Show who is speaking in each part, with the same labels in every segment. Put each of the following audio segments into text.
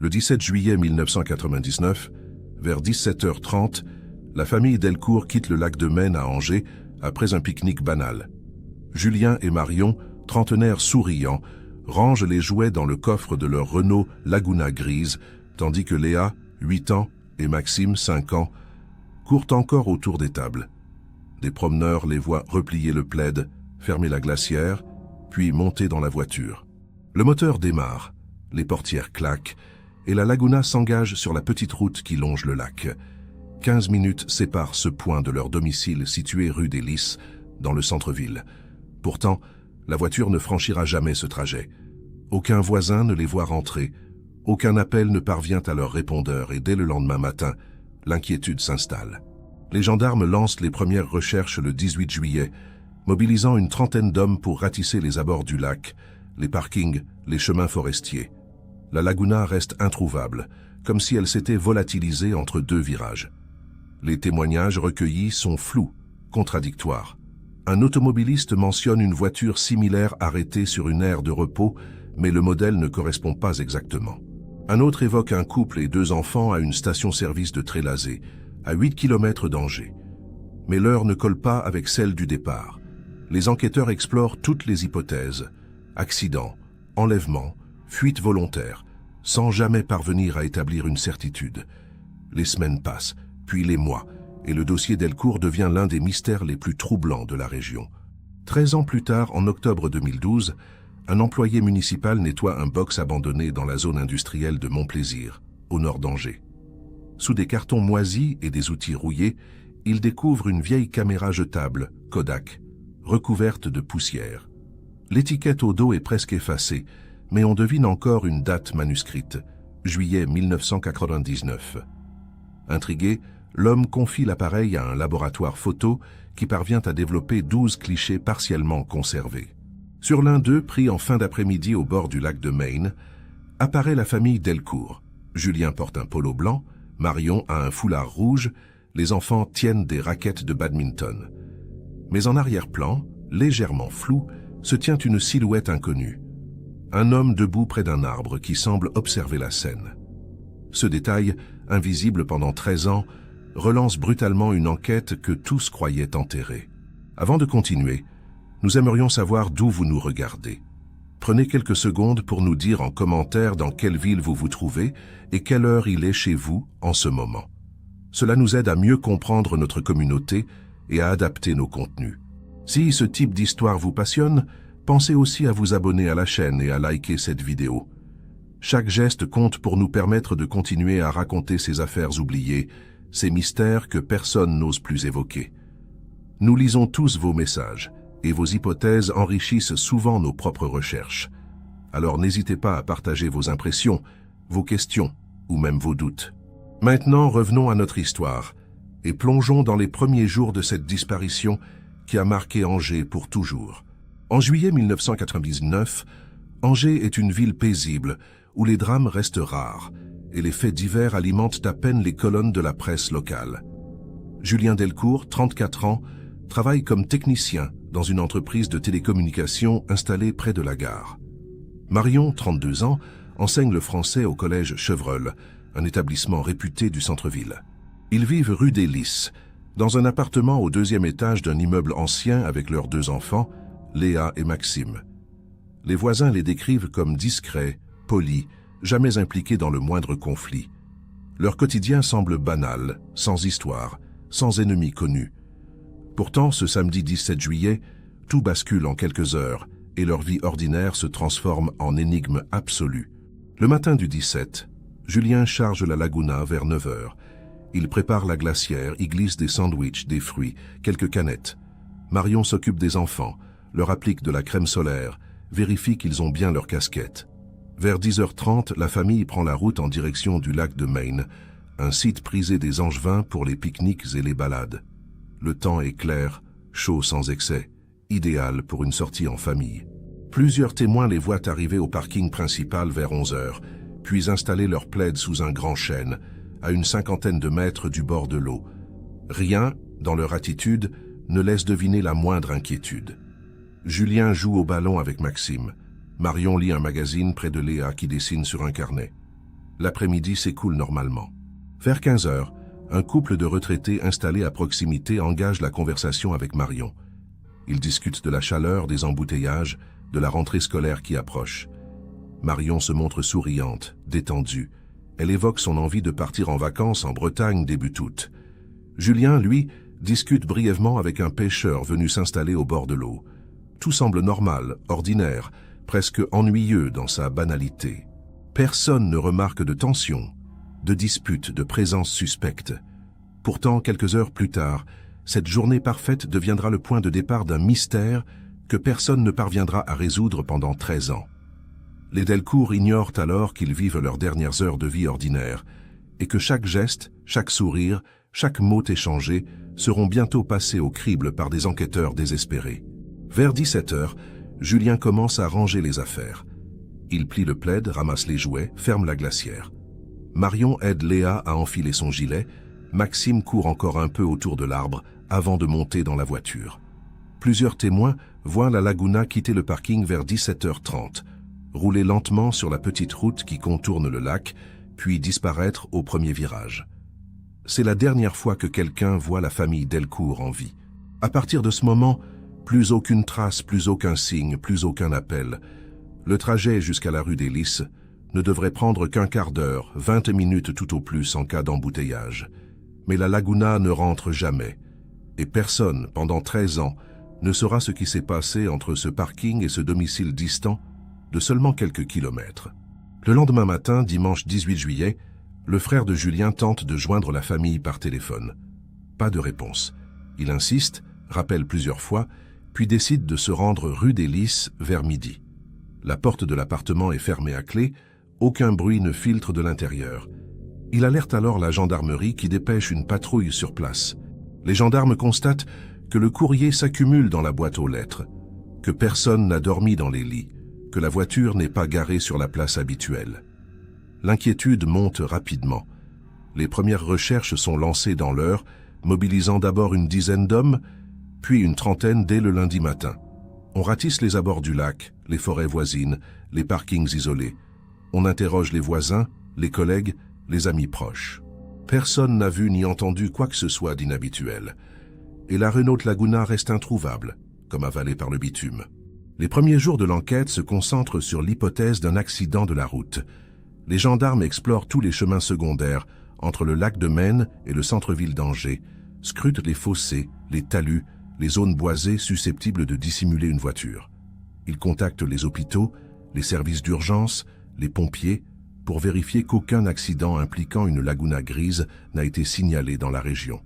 Speaker 1: Le 17 juillet 1999, vers 17h30, la famille Delcourt quitte le lac de Maine à Angers après un pique-nique banal. Julien et Marion, trentenaires souriants, rangent les jouets dans le coffre de leur Renault Laguna grise, tandis que Léa, 8 ans, et Maxime, 5 ans, courent encore autour des tables. Des promeneurs les voient replier le plaid, fermer la glacière, puis monter dans la voiture. Le moteur démarre, les portières claquent, et la Laguna s'engage sur la petite route qui longe le lac. 15 minutes séparent ce point de leur domicile situé rue des Lys, dans le centre-ville. Pourtant, la voiture ne franchira jamais ce trajet. Aucun voisin ne les voit rentrer, aucun appel ne parvient à leur répondeur et dès le lendemain matin, l'inquiétude s'installe. Les gendarmes lancent les premières recherches le 18 juillet, mobilisant une trentaine d'hommes pour ratisser les abords du lac, les parkings, les chemins forestiers. La Laguna reste introuvable, comme si elle s'était volatilisée entre deux virages. Les témoignages recueillis sont flous, contradictoires. Un automobiliste mentionne une voiture similaire arrêtée sur une aire de repos, mais le modèle ne correspond pas exactement. Un autre évoque un couple et 2 enfants à une station-service de Trélazé, à 8 km d'Angers. Mais l'heure ne colle pas avec celle du départ. Les enquêteurs explorent toutes les hypothèses. Accident, enlèvement, fuite volontaire, sans jamais parvenir à établir une certitude. Les semaines passent, puis les mois, et le dossier Delcourt devient l'un des mystères les plus troublants de la région. 13 ans plus tard, en octobre 2012, un employé municipal nettoie un box abandonné dans la zone industrielle de Montplaisir, au nord d'Angers. Sous des cartons moisis et des outils rouillés, il découvre une vieille caméra jetable, Kodak, recouverte de poussière. L'étiquette au dos est presque effacée, mais on devine encore une date manuscrite, juillet 1999. Intrigué, l'homme confie l'appareil à un laboratoire photo qui parvient à développer 12 clichés partiellement conservés. Sur l'un d'eux, pris en fin d'après-midi au bord du lac de Maine, apparaît la famille Delcourt. Julien porte un polo blanc, Marion a un foulard rouge, les enfants tiennent des raquettes de badminton. Mais en arrière-plan, légèrement flou, se tient une silhouette inconnue. Un homme debout près d'un arbre qui semble observer la scène. Ce détail, invisible pendant 13 ans, relance brutalement une enquête que tous croyaient enterrée. Avant de continuer, nous aimerions savoir d'où vous nous regardez. Prenez quelques secondes pour nous dire en commentaire dans quelle ville vous vous trouvez et quelle heure il est chez vous en ce moment. Cela nous aide à mieux comprendre notre communauté et à adapter nos contenus. Si ce type d'histoire vous passionne, pensez aussi à vous abonner à la chaîne et à liker cette vidéo. Chaque geste compte pour nous permettre de continuer à raconter ces affaires oubliées, ces mystères que personne n'ose plus évoquer. Nous lisons tous vos messages, et vos hypothèses enrichissent souvent nos propres recherches. Alors n'hésitez pas à partager vos impressions, vos questions ou même vos doutes. Maintenant, revenons à notre histoire et plongeons dans les premiers jours de cette disparition qui a marqué Angers pour toujours. En juillet 1999, Angers est une ville paisible où les drames restent rares et les faits divers alimentent à peine les colonnes de la presse locale. Julien Delcourt, 34 ans, travaille comme technicien dans une entreprise de télécommunications installée près de la gare. Marion, 32 ans, enseigne le français au collège Chevreul, un établissement réputé du centre-ville. Ils vivent rue des Lys, dans un appartement au 2e étage d'un immeuble ancien avec leurs 2 enfants, Léa et Maxime. Les voisins les décrivent comme discrets, polis, jamais impliqués dans le moindre conflit. Leur quotidien semble banal, sans histoire, sans ennemis connus. Pourtant, ce samedi 17 juillet, tout bascule en quelques heures et leur vie ordinaire se transforme en énigme absolue. Le matin du 17, Julien charge la Laguna vers 9 h. Il prépare la glacière, y glisse des sandwichs, des fruits, quelques canettes. Marion s'occupe des enfants, leur applique de la crème solaire, vérifie qu'ils ont bien leur casquette. Vers 10h30, la famille prend la route en direction du lac de Maine, un site prisé des Angevins pour les pique-niques et les balades. Le temps est clair, chaud sans excès, idéal pour une sortie en famille. Plusieurs témoins les voient arriver au parking principal vers 11 h, puis installer leur plaid sous un grand chêne, à une 50aine de mètres du bord de l'eau. Rien, dans leur attitude, ne laisse deviner la moindre inquiétude. Julien joue au ballon avec Maxime. Marion lit un magazine près de Léa qui dessine sur un carnet. L'après-midi s'écoule normalement. Vers 15 heures, un couple de retraités installés à proximité engage la conversation avec Marion. Ils discutent de la chaleur, des embouteillages, de la rentrée scolaire qui approche. Marion se montre souriante, détendue. Elle évoque son envie de partir en vacances en Bretagne début août. Julien, lui, discute brièvement avec un pêcheur venu s'installer au bord de l'eau. Tout semble normal, ordinaire, presque ennuyeux dans sa banalité. Personne ne remarque de tension, de dispute, de présence suspecte. Pourtant, quelques heures plus tard, cette journée parfaite deviendra le point de départ d'un mystère que personne ne parviendra à résoudre pendant 13 ans. Les Delcourt ignorent alors qu'ils vivent leurs dernières heures de vie ordinaire et que chaque geste, chaque sourire, chaque mot échangé seront bientôt passés au crible par des enquêteurs désespérés. Vers 17 heures, Julien commence à ranger les affaires. Il plie le plaid, ramasse les jouets, ferme la glacière. Marion aide Léa à enfiler son gilet. Maxime court encore un peu autour de l'arbre avant de monter dans la voiture. Plusieurs témoins voient la Laguna quitter le parking vers 17h30, rouler lentement sur la petite route qui contourne le lac, puis disparaître au premier virage. C'est la dernière fois que quelqu'un voit la famille Delcourt en vie. À partir de ce moment, plus aucune trace, plus aucun signe, plus aucun appel. Le trajet jusqu'à la rue des Lys ne devrait prendre qu'un quart d'heure, 20 minutes tout au plus en cas d'embouteillage. Mais la Laguna ne rentre jamais. Et personne, pendant 13 ans, ne saura ce qui s'est passé entre ce parking et ce domicile distant de seulement quelques kilomètres. Le lendemain matin, dimanche 18 juillet, le frère de Julien tente de joindre la famille par téléphone. Pas de réponse. Il insiste, rappelle plusieurs fois, puis décide de se rendre rue des Lys vers midi. La porte de l'appartement est fermée à clé, aucun bruit ne filtre de l'intérieur. Il alerte alors la gendarmerie qui dépêche une patrouille sur place. Les gendarmes constatent que le courrier s'accumule dans la boîte aux lettres, que personne n'a dormi dans les lits, que la voiture n'est pas garée sur la place habituelle. L'inquiétude monte rapidement. Les premières recherches sont lancées dans l'heure, mobilisant d'abord une dizaine d'hommes, puis une trentaine dès le lundi matin. On ratisse les abords du lac, les forêts voisines, les parkings isolés. On interroge les voisins, les collègues, les amis proches. Personne n'a vu ni entendu quoi que ce soit d'inhabituel. Et la Renault Laguna reste introuvable, comme avalée par le bitume. Les premiers jours de l'enquête se concentrent sur l'hypothèse d'un accident de la route. Les gendarmes explorent tous les chemins secondaires entre le lac de Maine et le centre-ville d'Angers, scrutent les fossés, les talus, les zones boisées susceptibles de dissimuler une voiture. Ils contactent les hôpitaux, les services d'urgence, les pompiers, pour vérifier qu'aucun accident impliquant une Laguna grise n'a été signalé dans la région.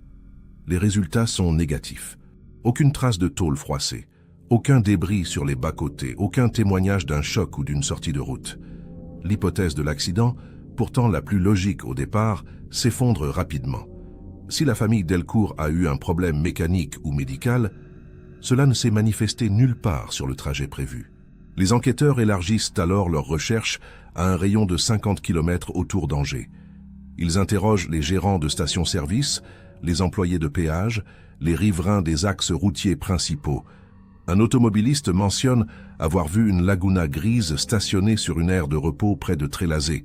Speaker 1: Les résultats sont négatifs. Aucune trace de tôle froissée, aucun débris sur les bas-côtés, aucun témoignage d'un choc ou d'une sortie de route. L'hypothèse de l'accident, pourtant la plus logique au départ, s'effondre rapidement. Si la famille Delcourt a eu un problème mécanique ou médical, cela ne s'est manifesté nulle part sur le trajet prévu. Les enquêteurs élargissent alors leurs recherches à un rayon de 50 km autour d'Angers. Ils interrogent les gérants de stations-service, les employés de péage, les riverains des axes routiers principaux. Un automobiliste mentionne avoir vu une Laguna grise stationnée sur une aire de repos près de Trélazé,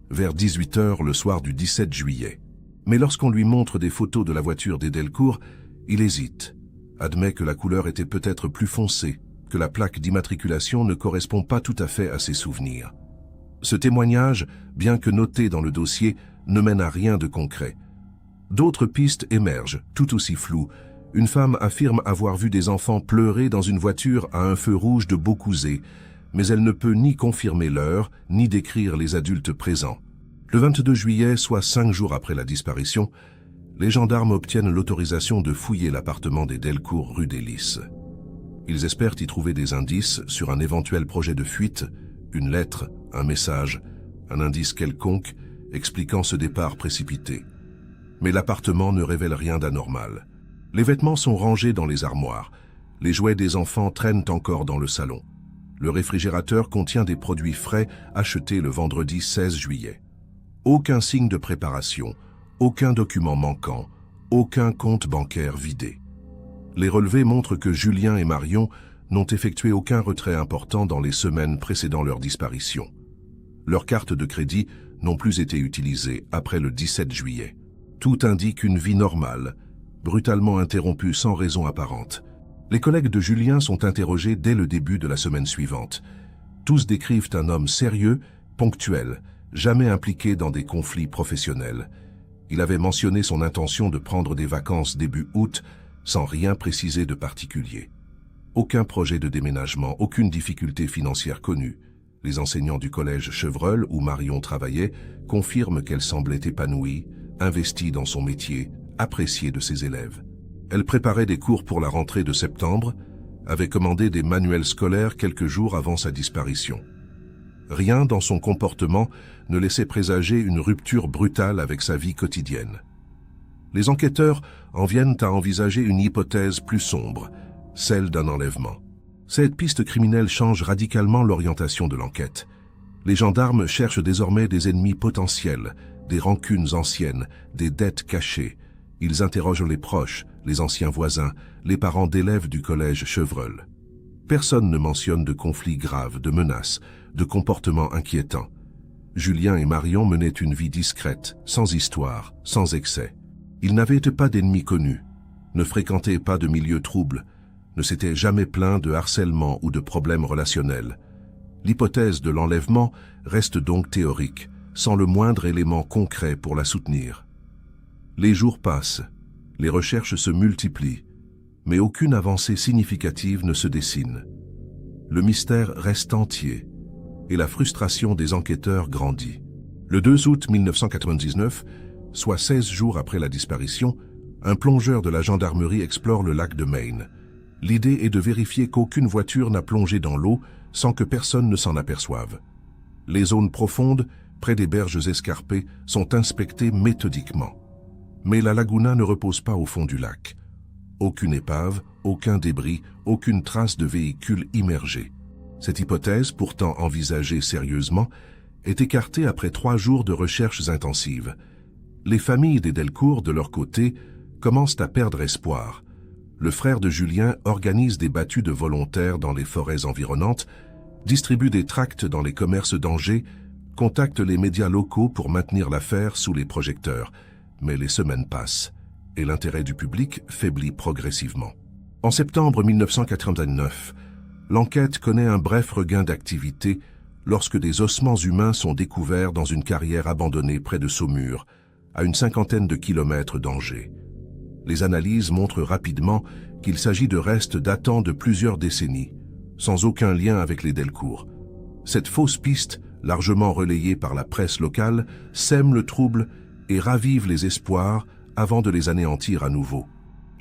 Speaker 1: vers 18 h le soir du 17 juillet. Mais lorsqu'on lui montre des photos de la voiture des Delcourt, il hésite, admet que la couleur était peut-être plus foncée, que la plaque d'immatriculation ne correspond pas tout à fait à ses souvenirs. Ce témoignage, bien que noté dans le dossier, ne mène à rien de concret. D'autres pistes émergent, tout aussi floues. Une femme affirme avoir vu des enfants pleurer dans une voiture à un feu rouge de Beaucouzé, mais elle ne peut ni confirmer l'heure, ni décrire les adultes présents. Le 22 juillet, soit 5 jours après la disparition, les gendarmes obtiennent l'autorisation de fouiller l'appartement des Delcourt rue des Lys. Ils espèrent y trouver des indices sur un éventuel projet de fuite, une lettre, un message, un indice quelconque expliquant ce départ précipité. Mais l'appartement ne révèle rien d'anormal. Les vêtements sont rangés dans les armoires. Les jouets des enfants traînent encore dans le salon. Le réfrigérateur contient des produits frais achetés le vendredi 16 juillet. Aucun signe de préparation, aucun document manquant, aucun compte bancaire vidé. Les relevés montrent que Julien et Marion n'ont effectué aucun retrait important dans les semaines précédant leur disparition. Leurs cartes de crédit n'ont plus été utilisés après le 17 juillet. Tout indique une vie normale, brutalement interrompue sans raison apparente. Les collègues de Julien sont interrogés dès le début de la semaine suivante. Tous décrivent un homme sérieux, ponctuel, jamais impliqué dans des conflits professionnels. Il avait mentionné son intention de prendre des vacances début août, sans rien préciser de particulier. Aucun projet de déménagement, aucune difficulté financière connue. Les enseignants du collège Chevreul, où Marion travaillait, confirment qu'elle semblait épanouie, investie dans son métier, appréciée de ses élèves. Elle préparait des cours pour la rentrée de septembre, avait commandé des manuels scolaires quelques jours avant sa disparition. Rien dans son comportement ne laissait présager une rupture brutale avec sa vie quotidienne. Les enquêteurs en viennent à envisager une hypothèse plus sombre, celle d'un enlèvement. Cette piste criminelle change radicalement l'orientation de l'enquête. Les gendarmes cherchent désormais des ennemis potentiels, des rancunes anciennes, des dettes cachées. Ils interrogent les proches, les anciens voisins, les parents d'élèves du collège Chevreul. Personne ne mentionne de conflits graves, de menaces, de comportements inquiétants. Julien et Marion menaient une vie discrète, sans histoire, sans excès. Ils n'avaient pas d'ennemis connus, ne fréquentaient pas de milieux troubles, ne s'étaient jamais plaints de harcèlement ou de problèmes relationnels. L'hypothèse de l'enlèvement reste donc théorique, sans le moindre élément concret pour la soutenir. Les jours passent, les recherches se multiplient, mais aucune avancée significative ne se dessine. Le mystère reste entier, et la frustration des enquêteurs grandit. Le 2 août 1999, soit 16 jours après la disparition, un plongeur de la gendarmerie explore le lac de Maine. L'idée est de vérifier qu'aucune voiture n'a plongé dans l'eau sans que personne ne s'en aperçoive. Les zones profondes, près des berges escarpées, sont inspectées méthodiquement. Mais la laguna ne repose pas au fond du lac. Aucune épave, aucun débris, aucune trace de véhicule immergé. Cette hypothèse, pourtant envisagée sérieusement, est écartée après 3 jours de recherches intensives. Les familles des Delcourt, de leur côté, commencent à perdre espoir. Le frère de Julien organise des battues de volontaires dans les forêts environnantes, distribue des tracts dans les commerces d'Angers, contacte les médias locaux pour maintenir l'affaire sous les projecteurs. Mais les semaines passent, et l'intérêt du public faiblit progressivement. En septembre 1989, l'enquête connaît un bref regain d'activité lorsque des ossements humains sont découverts dans une carrière abandonnée près de Saumur, à une 50aine de kilomètres d'Angers. Les analyses montrent rapidement qu'il s'agit de restes datant de plusieurs décennies, sans aucun lien avec les Delcourt. Cette fausse piste, largement relayée par la presse locale, sème le trouble et ravive les espoirs avant de les anéantir à nouveau.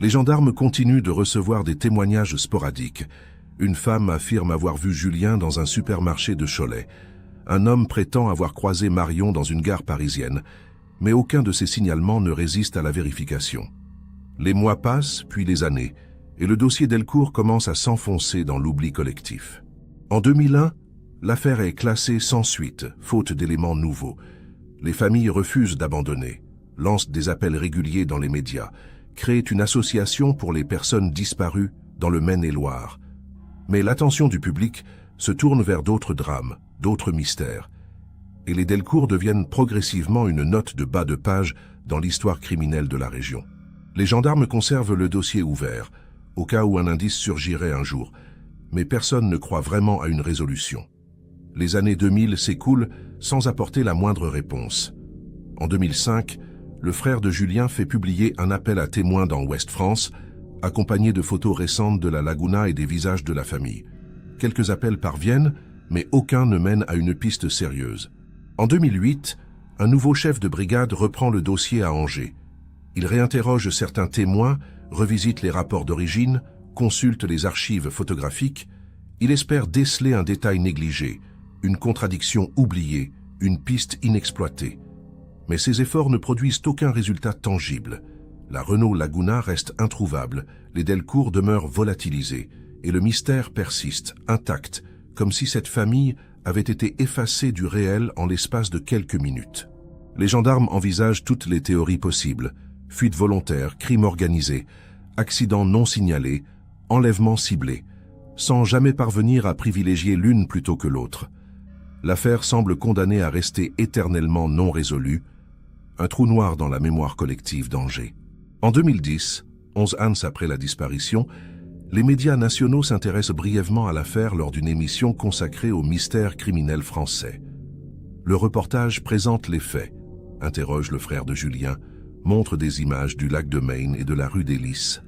Speaker 1: Les gendarmes continuent de recevoir des témoignages sporadiques. Une femme affirme avoir vu Julien dans un supermarché de Cholet. Un homme prétend avoir croisé Marion dans une gare parisienne, mais aucun de ces signalements ne résiste à la vérification. Les mois passent, puis les années, et le dossier Delcourt commence à s'enfoncer dans l'oubli collectif. En 2001, l'affaire est classée sans suite, faute d'éléments nouveaux. Les familles refusent d'abandonner, lancent des appels réguliers dans les médias, créent une association pour les personnes disparues dans le Maine-et-Loire. Mais l'attention du public se tourne vers d'autres drames, d'autres mystères. Et les Delcourt deviennent progressivement une note de bas de page dans l'histoire criminelle de la région. Les gendarmes conservent le dossier ouvert, au cas où un indice surgirait un jour, mais personne ne croit vraiment à une résolution. Les années 2000 s'écoulent sans apporter la moindre réponse. En 2005, le frère de Julien fait publier un appel à témoins dans Ouest France, accompagné de photos récentes de la laguna et des visages de la famille. Quelques appels parviennent, mais aucun ne mène à une piste sérieuse. En 2008, un nouveau chef de brigade reprend le dossier à Angers. Il réinterroge certains témoins, revisite les rapports d'origine, consulte les archives photographiques. Il espère déceler un détail négligé, une contradiction oubliée, une piste inexploitée. Mais ces efforts ne produisent aucun résultat tangible. La Renault Laguna reste introuvable, les Delcourt demeurent volatilisés, et le mystère persiste, intact, comme si cette famille avait été effacée du réel en l'espace de quelques minutes. Les gendarmes envisagent toutes les théories possibles: fuite volontaire, crime organisé, accident non signalé, enlèvement ciblé, sans jamais parvenir à privilégier l'une plutôt que l'autre. l'affaire semble condamnée à rester éternellement non résolue, un trou noir dans la mémoire collective d'Angers. En 2010, 11 ans après la disparition, les médias nationaux s'intéressent brièvement à l'affaire lors d'une émission consacrée au mystère criminel français. Le reportage présente les faits, interroge le frère de Julien, montre des images du lac de Maine et de la rue des Lys.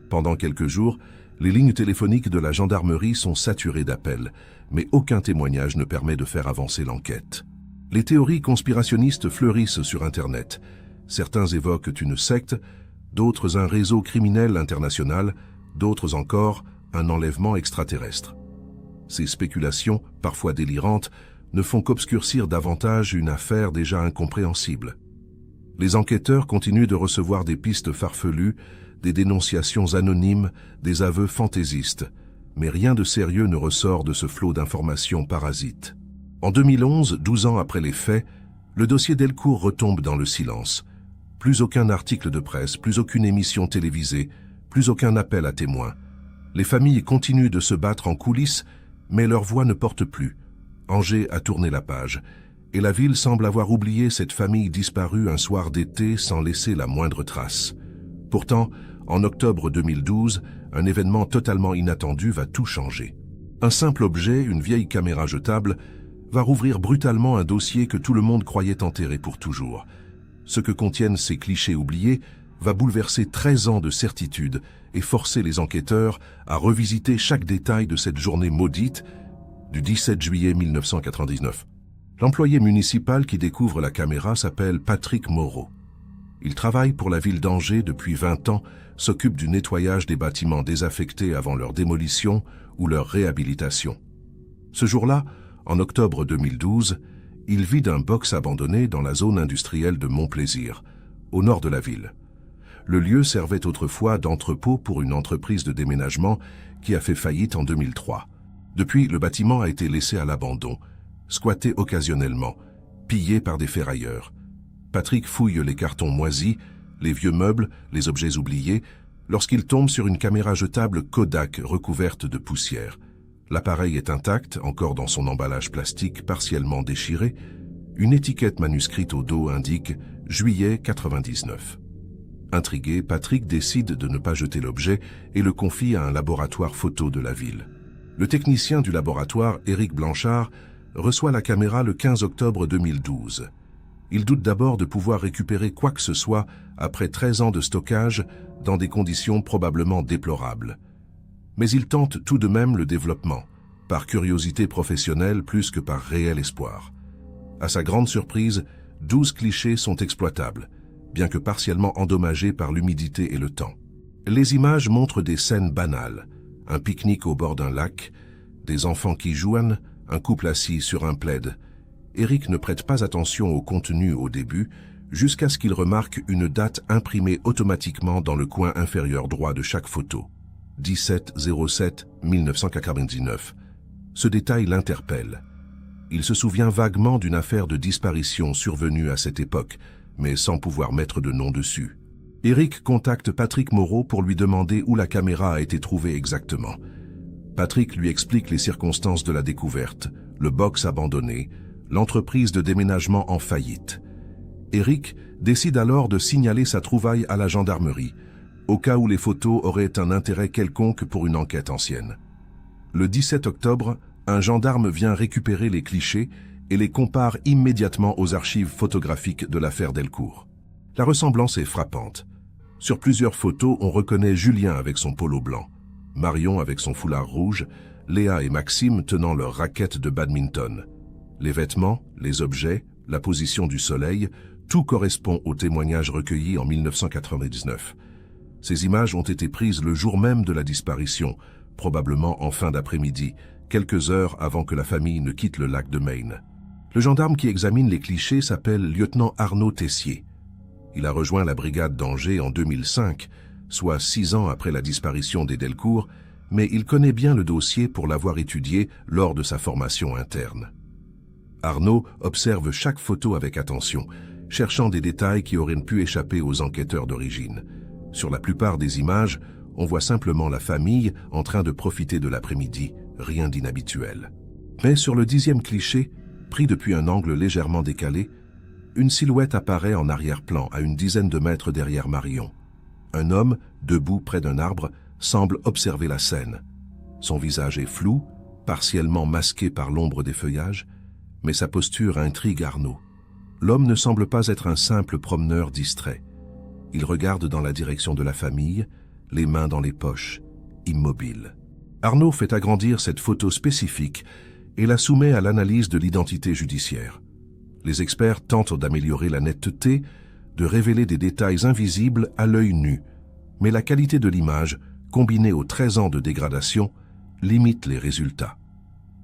Speaker 1: Pendant quelques jours, les lignes téléphoniques de la gendarmerie sont saturées d'appels, mais aucun témoignage ne permet de faire avancer l'enquête. Les théories conspirationnistes fleurissent sur Internet. Certains évoquent une secte, d'autres un réseau criminel international, d'autres encore un enlèvement extraterrestre. Ces spéculations, parfois délirantes, ne font qu'obscurcir davantage une affaire déjà incompréhensible. Les enquêteurs continuent de recevoir des pistes farfelues, des dénonciations anonymes, des aveux fantaisistes, mais rien de sérieux ne ressort de ce flot d'informations parasites. En 2011, 12 ans après les faits, le dossier Delcourt retombe dans le silence. Plus aucun article de presse, plus aucune émission télévisée, plus aucun appel à témoins. Les familles continuent de se battre en coulisses, mais leur voix ne porte plus. Angers a tourné la page, et la ville semble avoir oublié cette famille disparue un soir d'été sans laisser la moindre trace. Pourtant, en octobre 2012, un événement totalement inattendu va tout changer. Un simple objet, une vieille caméra jetable, va rouvrir brutalement un dossier que tout le monde croyait enterré pour toujours. Ce que contiennent ces clichés oubliés va bouleverser 13 ans de certitude et forcer les enquêteurs à revisiter chaque détail de cette journée maudite du 17 juillet 1999. L'employé municipal qui découvre la caméra s'appelle Patrick Moreau. Il travaille pour la ville d'Angers depuis 20 ans, s'occupe du nettoyage des bâtiments désaffectés avant leur démolition ou leur réhabilitation. Ce jour-là, en octobre 2012, il vide un box abandonné dans la zone industrielle de Montplaisir, au nord de la ville. Le lieu servait autrefois d'entrepôt pour une entreprise de déménagement qui a fait faillite en 2003. Depuis, le bâtiment a été laissé à l'abandon, squatté occasionnellement, pillé par des ferrailleurs. Patrick fouille les cartons moisis, les vieux meubles, les objets oubliés, lorsqu'il tombe sur une caméra jetable Kodak recouverte de poussière. L'appareil est intact, encore dans son emballage plastique partiellement déchiré. Une étiquette manuscrite au dos indique « Juillet 99 ». Intrigué, Patrick décide de ne pas jeter l'objet et le confie à un laboratoire photo de la ville. Le technicien du laboratoire, Éric Blanchard, reçoit la caméra le 15 octobre 2012. Il doute d'abord de pouvoir récupérer quoi que ce soit après 13 ans de stockage dans des conditions probablement déplorables. Mais il tente tout de même le développement, par curiosité professionnelle plus que par réel espoir. À sa grande surprise, 12 clichés sont exploitables, bien que partiellement endommagés par l'humidité et le temps. Les images montrent des scènes banales, un pique-nique au bord d'un lac, des enfants qui jouent, un couple assis sur un plaid. Éric ne prête pas attention au contenu au début, jusqu'à ce qu'il remarque une date imprimée automatiquement dans le coin inférieur droit de chaque photo. 17-07-1999. Ce détail l'interpelle. Il se souvient vaguement d'une affaire de disparition survenue à cette époque, mais sans pouvoir mettre de nom dessus. Éric contacte Patrick Moreau pour lui demander où la caméra a été trouvée exactement. Patrick lui explique les circonstances de la découverte, le box abandonné, l'entreprise de déménagement en faillite. Éric décide alors de signaler sa trouvaille à la gendarmerie, au cas où les photos auraient un intérêt quelconque pour une enquête ancienne. Le 17 octobre, un gendarme vient récupérer les clichés et les compare immédiatement aux archives photographiques de l'affaire Delcourt. La ressemblance est frappante. Sur plusieurs photos, on reconnaît Julien avec son polo blanc, Marion avec son foulard rouge, Léa et Maxime tenant leurs raquettes de badminton. Les vêtements, les objets, la position du soleil, tout correspond aux témoignages recueillis en 1999. Ces images ont été prises le jour même de la disparition, probablement en fin d'après-midi, quelques heures avant que la famille ne quitte le lac de Maine. Le gendarme qui examine les clichés s'appelle lieutenant Arnaud Tessier. Il a rejoint la brigade d'Angers en 2005, soit 6 ans après la disparition des Delcourt, mais il connaît bien le dossier pour l'avoir étudié lors de sa formation interne. Arnaud observe chaque photo avec attention, cherchant des détails qui auraient pu échapper aux enquêteurs d'origine. Sur la plupart des images, on voit simplement la famille en train de profiter de l'après-midi, rien d'inhabituel. Mais sur le 10e cliché, Pris depuis un angle légèrement décalé, une silhouette apparaît en arrière-plan à une dizaine de mètres derrière Marion. Un homme, debout près d'un arbre, semble observer la scène. Son visage est flou, partiellement masqué par l'ombre des feuillages, mais sa posture intrigue Arnaud. L'homme ne semble pas être un simple promeneur distrait. Il regarde dans la direction de la famille, les mains dans les poches, immobile. Arnaud fait agrandir cette photo spécifique et la soumet à l'analyse de l'identité judiciaire. Les experts tentent d'améliorer la netteté, de révéler des détails invisibles à l'œil nu, mais la qualité de l'image, combinée aux 13 ans de dégradation, limite les résultats.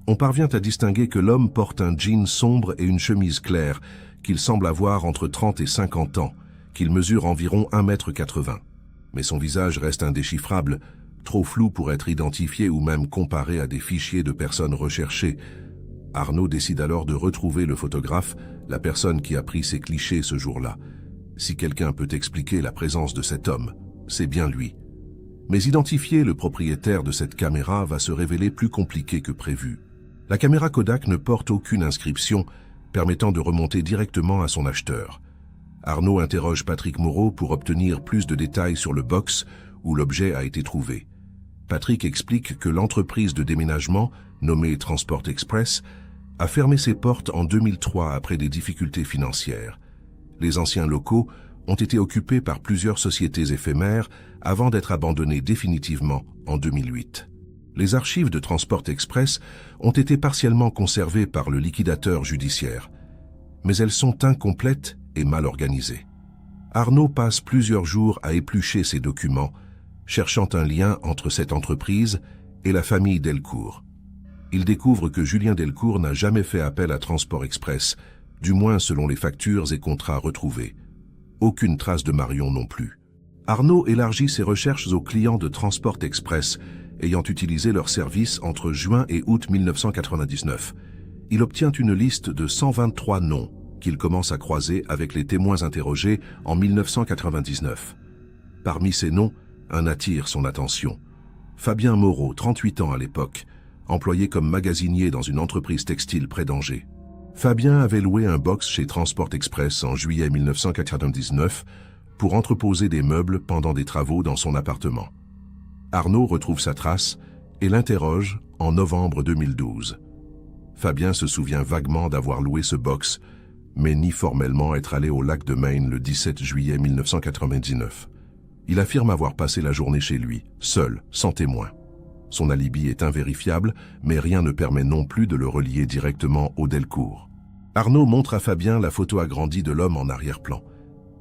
Speaker 1: On parvient à distinguer que l'homme porte un jean sombre et une chemise claire, qu'il semble avoir entre 30 et 50 ans, qu'il mesure environ 1,80 m. Mais son visage reste indéchiffrable, trop flou pour être identifié ou même comparé à des fichiers de personnes recherchées. Arnaud décide alors de retrouver le photographe, la personne qui a pris ces clichés ce jour-là. Si quelqu'un peut expliquer la présence de cet homme, c'est bien lui. Mais identifier le propriétaire de cette caméra va se révéler plus compliqué que prévu. La caméra Kodak ne porte aucune inscription permettant de remonter directement à son acheteur. Arnaud interroge Patrick Moreau pour obtenir plus de détails sur le box où l'objet a été trouvé. Patrick explique que l'entreprise de déménagement, nommée Transport Express, a fermé ses portes en 2003 après des difficultés financières. Les anciens locaux ont été occupés par plusieurs sociétés éphémères avant d'être abandonnés définitivement en 2008. Les archives de Transport Express ont été partiellement conservées par le liquidateur judiciaire, mais elles sont incomplètes et mal organisées. Arnaud passe plusieurs jours à éplucher ces documents, cherchant un lien entre cette entreprise et la famille Delcourt. Il découvre que Julien Delcourt n'a jamais fait appel à Transport Express, du moins selon les factures et contrats retrouvés. Aucune trace de Marion non plus. Arnaud élargit ses recherches aux clients de Transport Express, ayant utilisé leur service entre juin et août 1999. Il obtient une liste de 123 noms qu'il commence à croiser avec les témoins interrogés en 1999. Parmi ces noms, un attire son attention. Fabien Moreau, 38 ans à l'époque, employé comme magasinier dans une entreprise textile près d'Angers. Fabien avait loué un box chez Transport Express en juillet 1999 pour entreposer des meubles pendant des travaux dans son appartement. Arnaud retrouve sa trace et l'interroge en novembre 2012. Fabien se souvient vaguement d'avoir loué ce box, mais nie formellement être allé au lac de Maine le 17 juillet 1999. Il affirme avoir passé la journée chez lui, seul, sans témoin. Son alibi est invérifiable, mais rien ne permet non plus de le relier directement au Delcourt. Arnaud montre à Fabien la photo agrandie de l'homme en arrière-plan.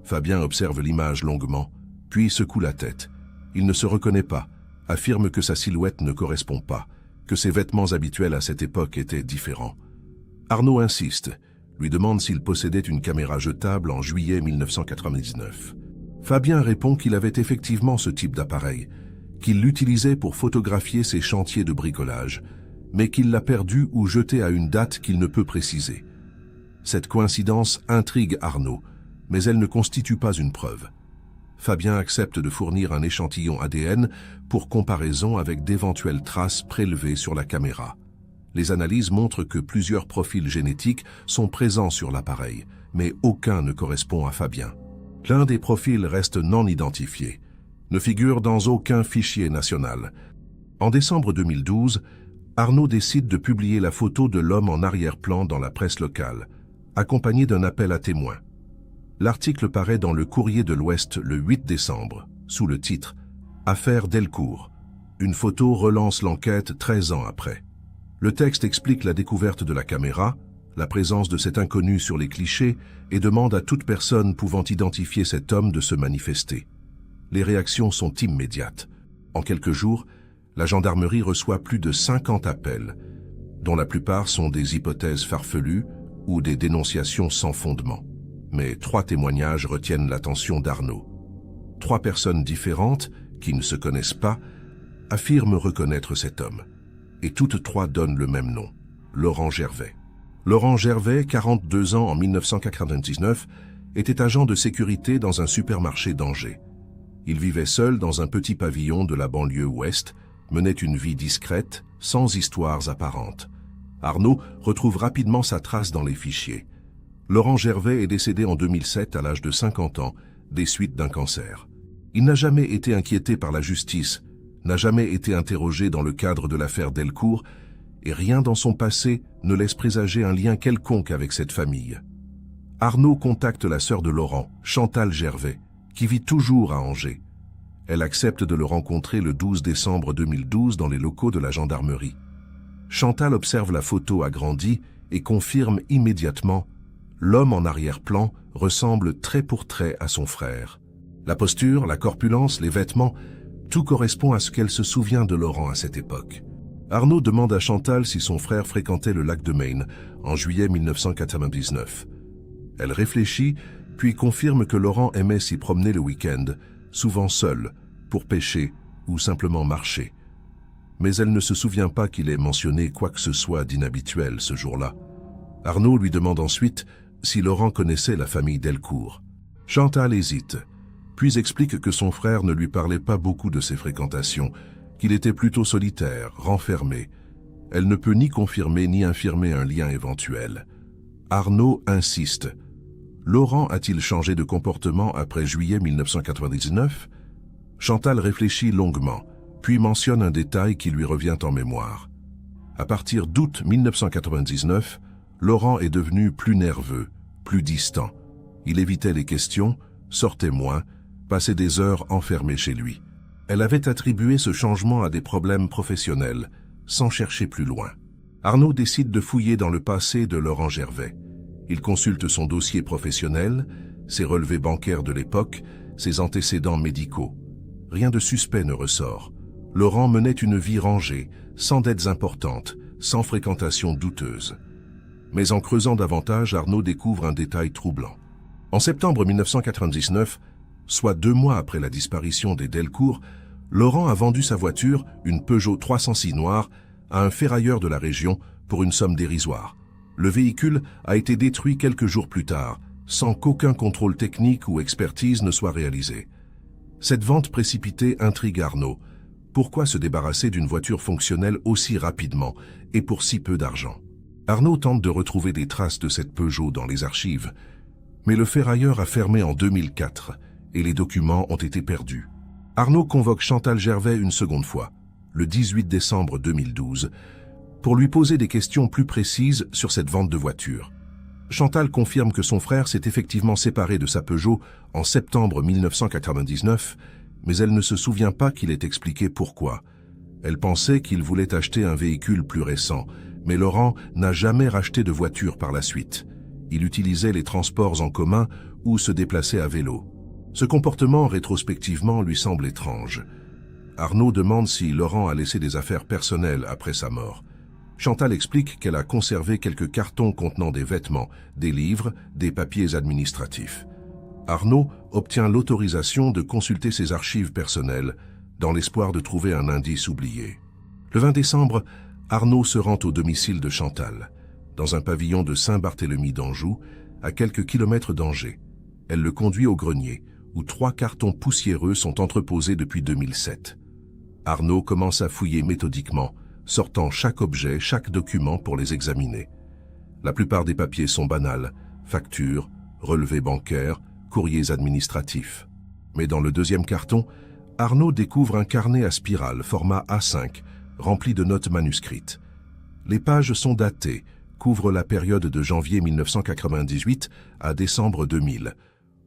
Speaker 1: Fabien observe l'image longuement, puis secoue la tête. Il ne se reconnaît pas, affirme que sa silhouette ne correspond pas, que ses vêtements habituels à cette époque étaient différents. Arnaud insiste, lui demande s'il possédait une caméra jetable en juillet 1999. Fabien répond qu'il avait effectivement ce type d'appareil, qu'il l'utilisait pour photographier ses chantiers de bricolage, mais qu'il l'a perdu ou jeté à une date qu'il ne peut préciser. Cette coïncidence intrigue Arnaud, mais elle ne constitue pas une preuve. Fabien accepte de fournir un échantillon ADN pour comparaison avec d'éventuelles traces prélevées sur la caméra. Les analyses montrent que plusieurs profils génétiques sont présents sur l'appareil, mais aucun ne correspond à Fabien. L'un des profils reste non identifié, ne figure dans aucun fichier national. En décembre 2012, Arnaud décide de publier la photo de l'homme en arrière-plan dans la presse locale, accompagné d'un appel à témoins. L'article paraît dans le Courrier de l'Ouest le 8 décembre, sous le titre « Affaire Delcourt ». Une photo relance l'enquête 13 ans après. Le texte explique la découverte de la caméra, la présence de cet inconnu sur les clichés et demande à toute personne pouvant identifier cet homme de se manifester. Les réactions sont immédiates. En quelques jours, la gendarmerie reçoit plus de 50 appels, dont la plupart sont des hypothèses farfelues ou des dénonciations sans fondement. Mais 3 témoignages retiennent l'attention d'Arnaud. 3 personnes différentes, qui ne se connaissent pas, affirment reconnaître cet homme. Et toutes 3 donnent le même nom, Laurent Gervais. Laurent Gervais, 42 ans en 1999, était agent de sécurité dans un supermarché d'Angers. Il vivait seul dans un petit pavillon de la banlieue ouest, menait une vie discrète, sans histoires apparentes. Arnaud retrouve rapidement sa trace dans les fichiers. Laurent Gervais est décédé en 2007 à l'âge de 50 ans, des suites d'un cancer. Il n'a jamais été inquiété par la justice, n'a jamais été interrogé dans le cadre de l'affaire Delcourt, et rien dans son passé ne laisse présager un lien quelconque avec cette famille. Arnaud contacte la sœur de Laurent, Chantal Gervais, qui vit toujours à Angers. Elle accepte de le rencontrer le 12 décembre 2012 dans les locaux de la gendarmerie. Chantal observe la photo agrandie et confirme immédiatement « l'homme en arrière-plan ressemble trait pour trait à son frère ». La posture, la corpulence, les vêtements, tout correspond à ce qu'elle se souvient de Laurent à cette époque. Arnaud demande à Chantal si son frère fréquentait le lac de Maine en juillet 1999. Elle réfléchit, puis confirme que Laurent aimait s'y promener le week-end, souvent seul, pour pêcher ou simplement marcher. Mais elle ne se souvient pas qu'il ait mentionné quoi que ce soit d'inhabituel ce jour-là. Arnaud lui demande ensuite si Laurent connaissait la famille Delcourt. Chantal hésite, puis explique que son frère ne lui parlait pas beaucoup de ses fréquentations, qu'il était plutôt solitaire, renfermé. Elle ne peut ni confirmer ni infirmer un lien éventuel. Arnaud insiste. Laurent a-t-il changé de comportement après juillet 1999 ? Chantal réfléchit longuement, puis mentionne un détail qui lui revient en mémoire. À partir d'août 1999, Laurent est devenu plus nerveux, plus distant. Il évitait les questions, sortait moins, passait des heures enfermé chez lui. Elle avait attribué ce changement à des problèmes professionnels, sans chercher plus loin. Arnaud décide de fouiller dans le passé de Laurent Gervais. Il consulte son dossier professionnel, ses relevés bancaires de l'époque, ses antécédents médicaux. Rien de suspect ne ressort. Laurent menait une vie rangée, sans dettes importantes, sans fréquentation douteuse. Mais en creusant davantage, Arnaud découvre un détail troublant. En septembre 1999, soit 2 mois après la disparition des Delcourt, Laurent a vendu sa voiture, une Peugeot 306 noire, à un ferrailleur de la région pour une somme dérisoire. Le véhicule a été détruit quelques jours plus tard, sans qu'aucun contrôle technique ou expertise ne soit réalisé. Cette vente précipitée intrigue Arnaud. Pourquoi se débarrasser d'une voiture fonctionnelle aussi rapidement et pour si peu d'argent? Arnaud tente de retrouver des traces de cette Peugeot dans les archives, mais le ferrailleur a fermé en 2004 et les documents ont été perdus. Arnaud convoque Chantal Gervais une seconde fois, le 18 décembre 2012, pour lui poser des questions plus précises sur cette vente de voiture. Chantal confirme que son frère s'est effectivement séparé de sa Peugeot en septembre 1999, mais elle ne se souvient pas qu'il ait expliqué pourquoi. Elle pensait qu'il voulait acheter un véhicule plus récent, mais Laurent n'a jamais racheté de voiture par la suite. Il utilisait les transports en commun ou se déplaçait à vélo. Ce comportement, rétrospectivement, lui semble étrange. Arnaud demande si Laurent a laissé des affaires personnelles après sa mort. Chantal explique qu'elle a conservé quelques cartons contenant des vêtements, des livres, des papiers administratifs. Arnaud obtient l'autorisation de consulter ses archives personnelles, dans l'espoir de trouver un indice oublié. Le 20 décembre, Arnaud se rend au domicile de Chantal, dans un pavillon de Saint-Barthélemy d'Anjou, à quelques kilomètres d'Angers. Elle le conduit au grenier, où 3 cartons poussiéreux sont entreposés depuis 2007. Arnaud commence à fouiller méthodiquement, sortant chaque objet, chaque document pour les examiner. La plupart des papiers sont banals, factures, relevés bancaires, courriers administratifs. Mais dans le deuxième carton, Arnaud découvre un carnet à spirale format A5, rempli de notes manuscrites. Les pages sont datées, couvrent la période de janvier 1998 à décembre 2000.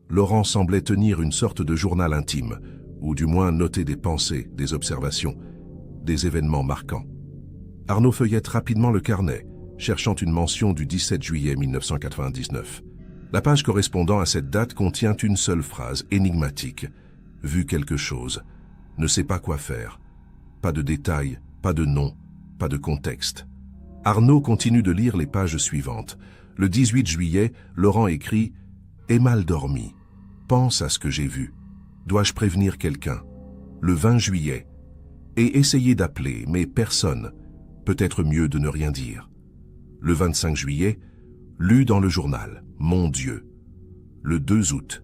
Speaker 1: Laurent semblait tenir une sorte de journal intime, ou du moins noter des pensées, des observations, des événements marquants. Arnaud feuillette rapidement le carnet, cherchant une mention du 17 juillet 1999. La page correspondant à cette date contient une seule phrase énigmatique. « Vu quelque chose. Ne sait pas quoi faire. » Pas de détails, pas de nom, pas de contexte. Arnaud continue de lire les pages suivantes. Le 18 juillet, Laurent écrit « Ai mal dormi. Pense à ce que j'ai vu. Dois-je prévenir quelqu'un ?» Le 20 juillet. « Et essayer d'appeler, mais personne. Peut-être mieux de ne rien dire. » Le 25 juillet, lu dans le journal. Mon Dieu. Le 2 août.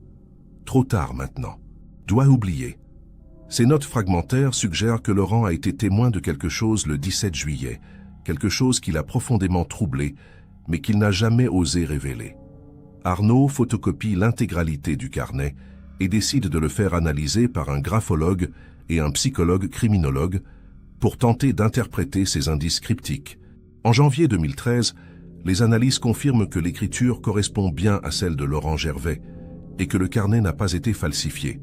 Speaker 1: Trop tard maintenant. Dois oublier. Ces notes fragmentaires suggèrent que Laurent a été témoin de quelque chose le 17 juillet, quelque chose qui l'a profondément troublé, mais qu'il n'a jamais osé révéler. Arnaud photocopie l'intégralité du carnet et décide de le faire analyser par un graphologue et un psychologue criminologue pour tenter d'interpréter ces indices cryptiques. En janvier 2013, les analyses confirment que l'écriture correspond bien à celle de Laurent Gervais et que le carnet n'a pas été falsifié.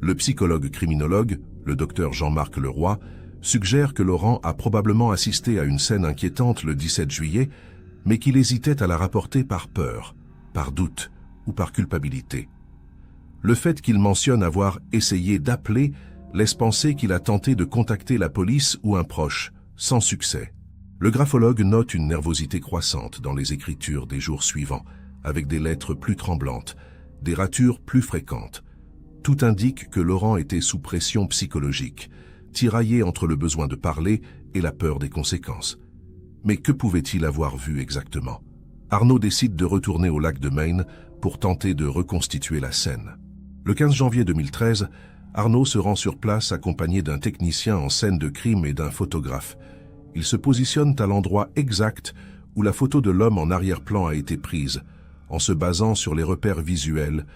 Speaker 1: Le psychologue criminologue, le docteur Jean-Marc Leroy, suggère que Laurent a probablement assisté à une scène inquiétante le 17 juillet, mais qu'il hésitait à la rapporter par peur, par doute ou par culpabilité. Le fait qu'il mentionne avoir essayé d'appeler laisse penser qu'il a tenté de contacter la police ou un proche, sans succès. Le graphologue note une nervosité croissante dans les écritures des jours suivants, avec des lettres plus tremblantes, des ratures plus fréquentes. Tout indique que Laurent était sous pression psychologique, tiraillé entre le besoin de parler et la peur des conséquences. Mais que pouvait-il avoir vu exactement? Arnaud décide de retourner au lac de Maine pour tenter de reconstituer la scène. Le 15 janvier 2013, Arnaud se rend sur place accompagné d'un technicien en scène de crime et d'un photographe. Ils se positionnent à l'endroit exact où la photo de l'homme en arrière-plan a été prise, en se basant sur les repères visuels,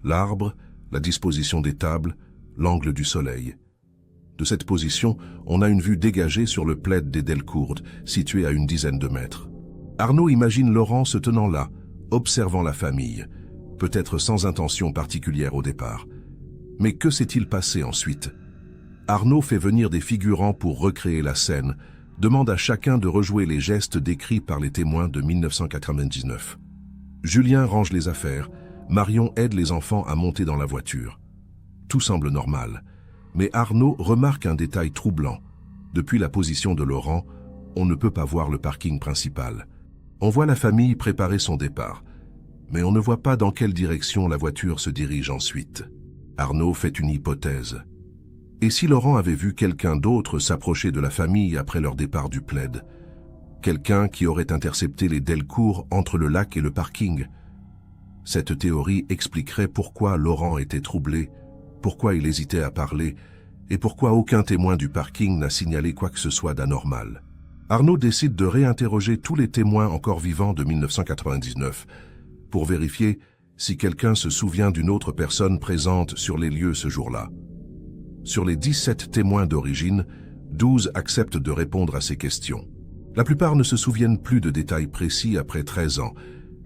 Speaker 1: l'arbre, la disposition des tables, l'angle du soleil. De cette position, on a une vue dégagée sur le plaid des Delcourt, situé à une dizaine de mètres. Arnaud imagine Laurent se tenant là, observant la famille, peut-être sans intention particulière au départ. Mais que s'est-il passé ensuite? Arnaud fait venir des figurants pour recréer la scène, demande à chacun de rejouer les gestes décrits par les témoins de 1999. Julien range les affaires, Marion aide les enfants à monter dans la voiture. Tout semble normal, mais Arnaud remarque un détail troublant. Depuis la position de Laurent, on ne peut pas voir le parking principal. On voit la famille préparer son départ, mais on ne voit pas dans quelle direction la voiture se dirige ensuite. Arnaud fait une hypothèse. Et si Laurent avait vu quelqu'un d'autre s'approcher de la famille après leur départ du plaid? Quelqu'un qui aurait intercepté les Delcourt entre le lac et le parking? Cette théorie expliquerait pourquoi Laurent était troublé, pourquoi il hésitait à parler, et pourquoi aucun témoin du parking n'a signalé quoi que ce soit d'anormal. Arnaud décide de réinterroger tous les témoins encore vivants de 1999 pour vérifier si quelqu'un se souvient d'une autre personne présente sur les lieux ce jour-là. Sur les 17 témoins d'origine, 12 acceptent de répondre à ces questions. La plupart ne se souviennent plus de détails précis après 13 ans,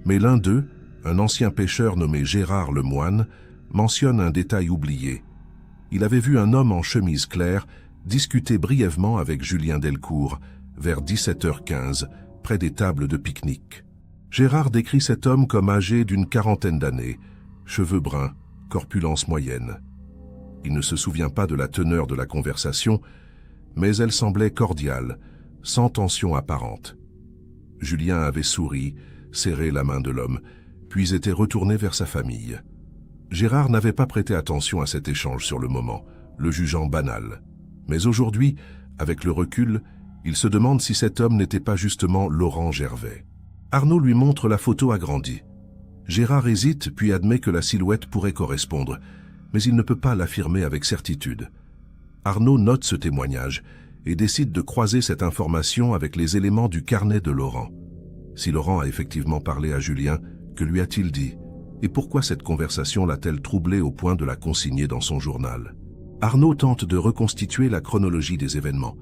Speaker 1: mais l'un d'eux, un ancien pêcheur nommé Gérard Lemoine, mentionne un détail oublié. Il avait vu un homme en chemise claire discuter brièvement avec Julien Delcourt, vers 17h15, près des tables de pique-nique. Gérard décrit cet homme comme âgé d'une quarantaine d'années, cheveux bruns, corpulence moyenne. Il ne se souvient pas de la teneur de la conversation, mais elle semblait cordiale, sans tension apparente. Julien avait souri, serré la main de l'homme, puis était retourné vers sa famille. Gérard n'avait pas prêté attention à cet échange sur le moment, le jugeant banal. Mais aujourd'hui, avec le recul, il se demande si cet homme n'était pas justement Laurent Gervais. Arnaud lui montre la photo agrandie. Gérard hésite puis admet que la silhouette pourrait correspondre, mais il ne peut pas l'affirmer avec certitude. Arnaud note ce témoignage et décide de croiser cette information avec les éléments du carnet de Laurent. Si Laurent a effectivement parlé à Julien, que lui a-t-il dit? Et pourquoi cette conversation l'a-t-elle troublé au point de la consigner dans son journal? Arnaud tente de reconstituer la chronologie des événements.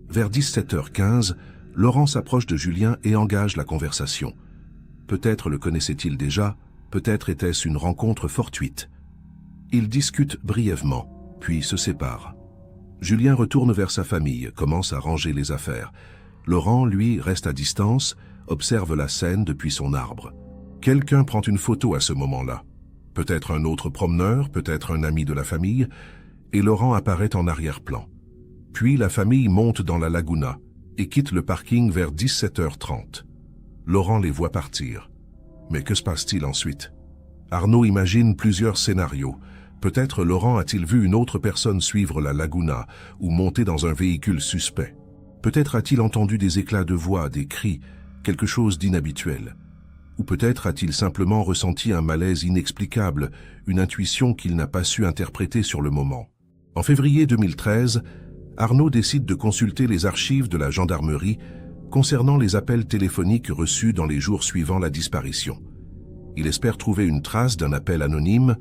Speaker 1: Vers 17h15, Laurent s'approche de Julien et engage la conversation. Peut-être le connaissait-il déjà, peut-être était-ce une rencontre fortuite. Ils discutent brièvement, puis se séparent. Julien retourne vers sa famille, commence à ranger les affaires. Laurent, lui, reste à distance, observe la scène depuis son arbre. Quelqu'un prend une photo à ce moment-là. Peut-être un autre promeneur, peut-être un ami de la famille, et Laurent apparaît en arrière-plan. Puis la famille monte dans la laguna et quitte le parking vers 17h30. Laurent les voit partir. Mais que se passe-t-il ensuite? Arnaud imagine plusieurs scénarios. Peut-être Laurent a-t-il vu une autre personne suivre la laguna ou monter dans un véhicule suspect. Peut-être a-t-il entendu des éclats de voix, des cris, quelque chose d'inhabituel. Ou peut-être a-t-il simplement ressenti un malaise inexplicable, une intuition qu'il n'a pas su interpréter sur le moment. En février 2013, Arnaud décide de consulter les archives de la gendarmerie concernant les appels téléphoniques reçus dans les jours suivant la disparition. Il espère trouver une trace d'un appel anonyme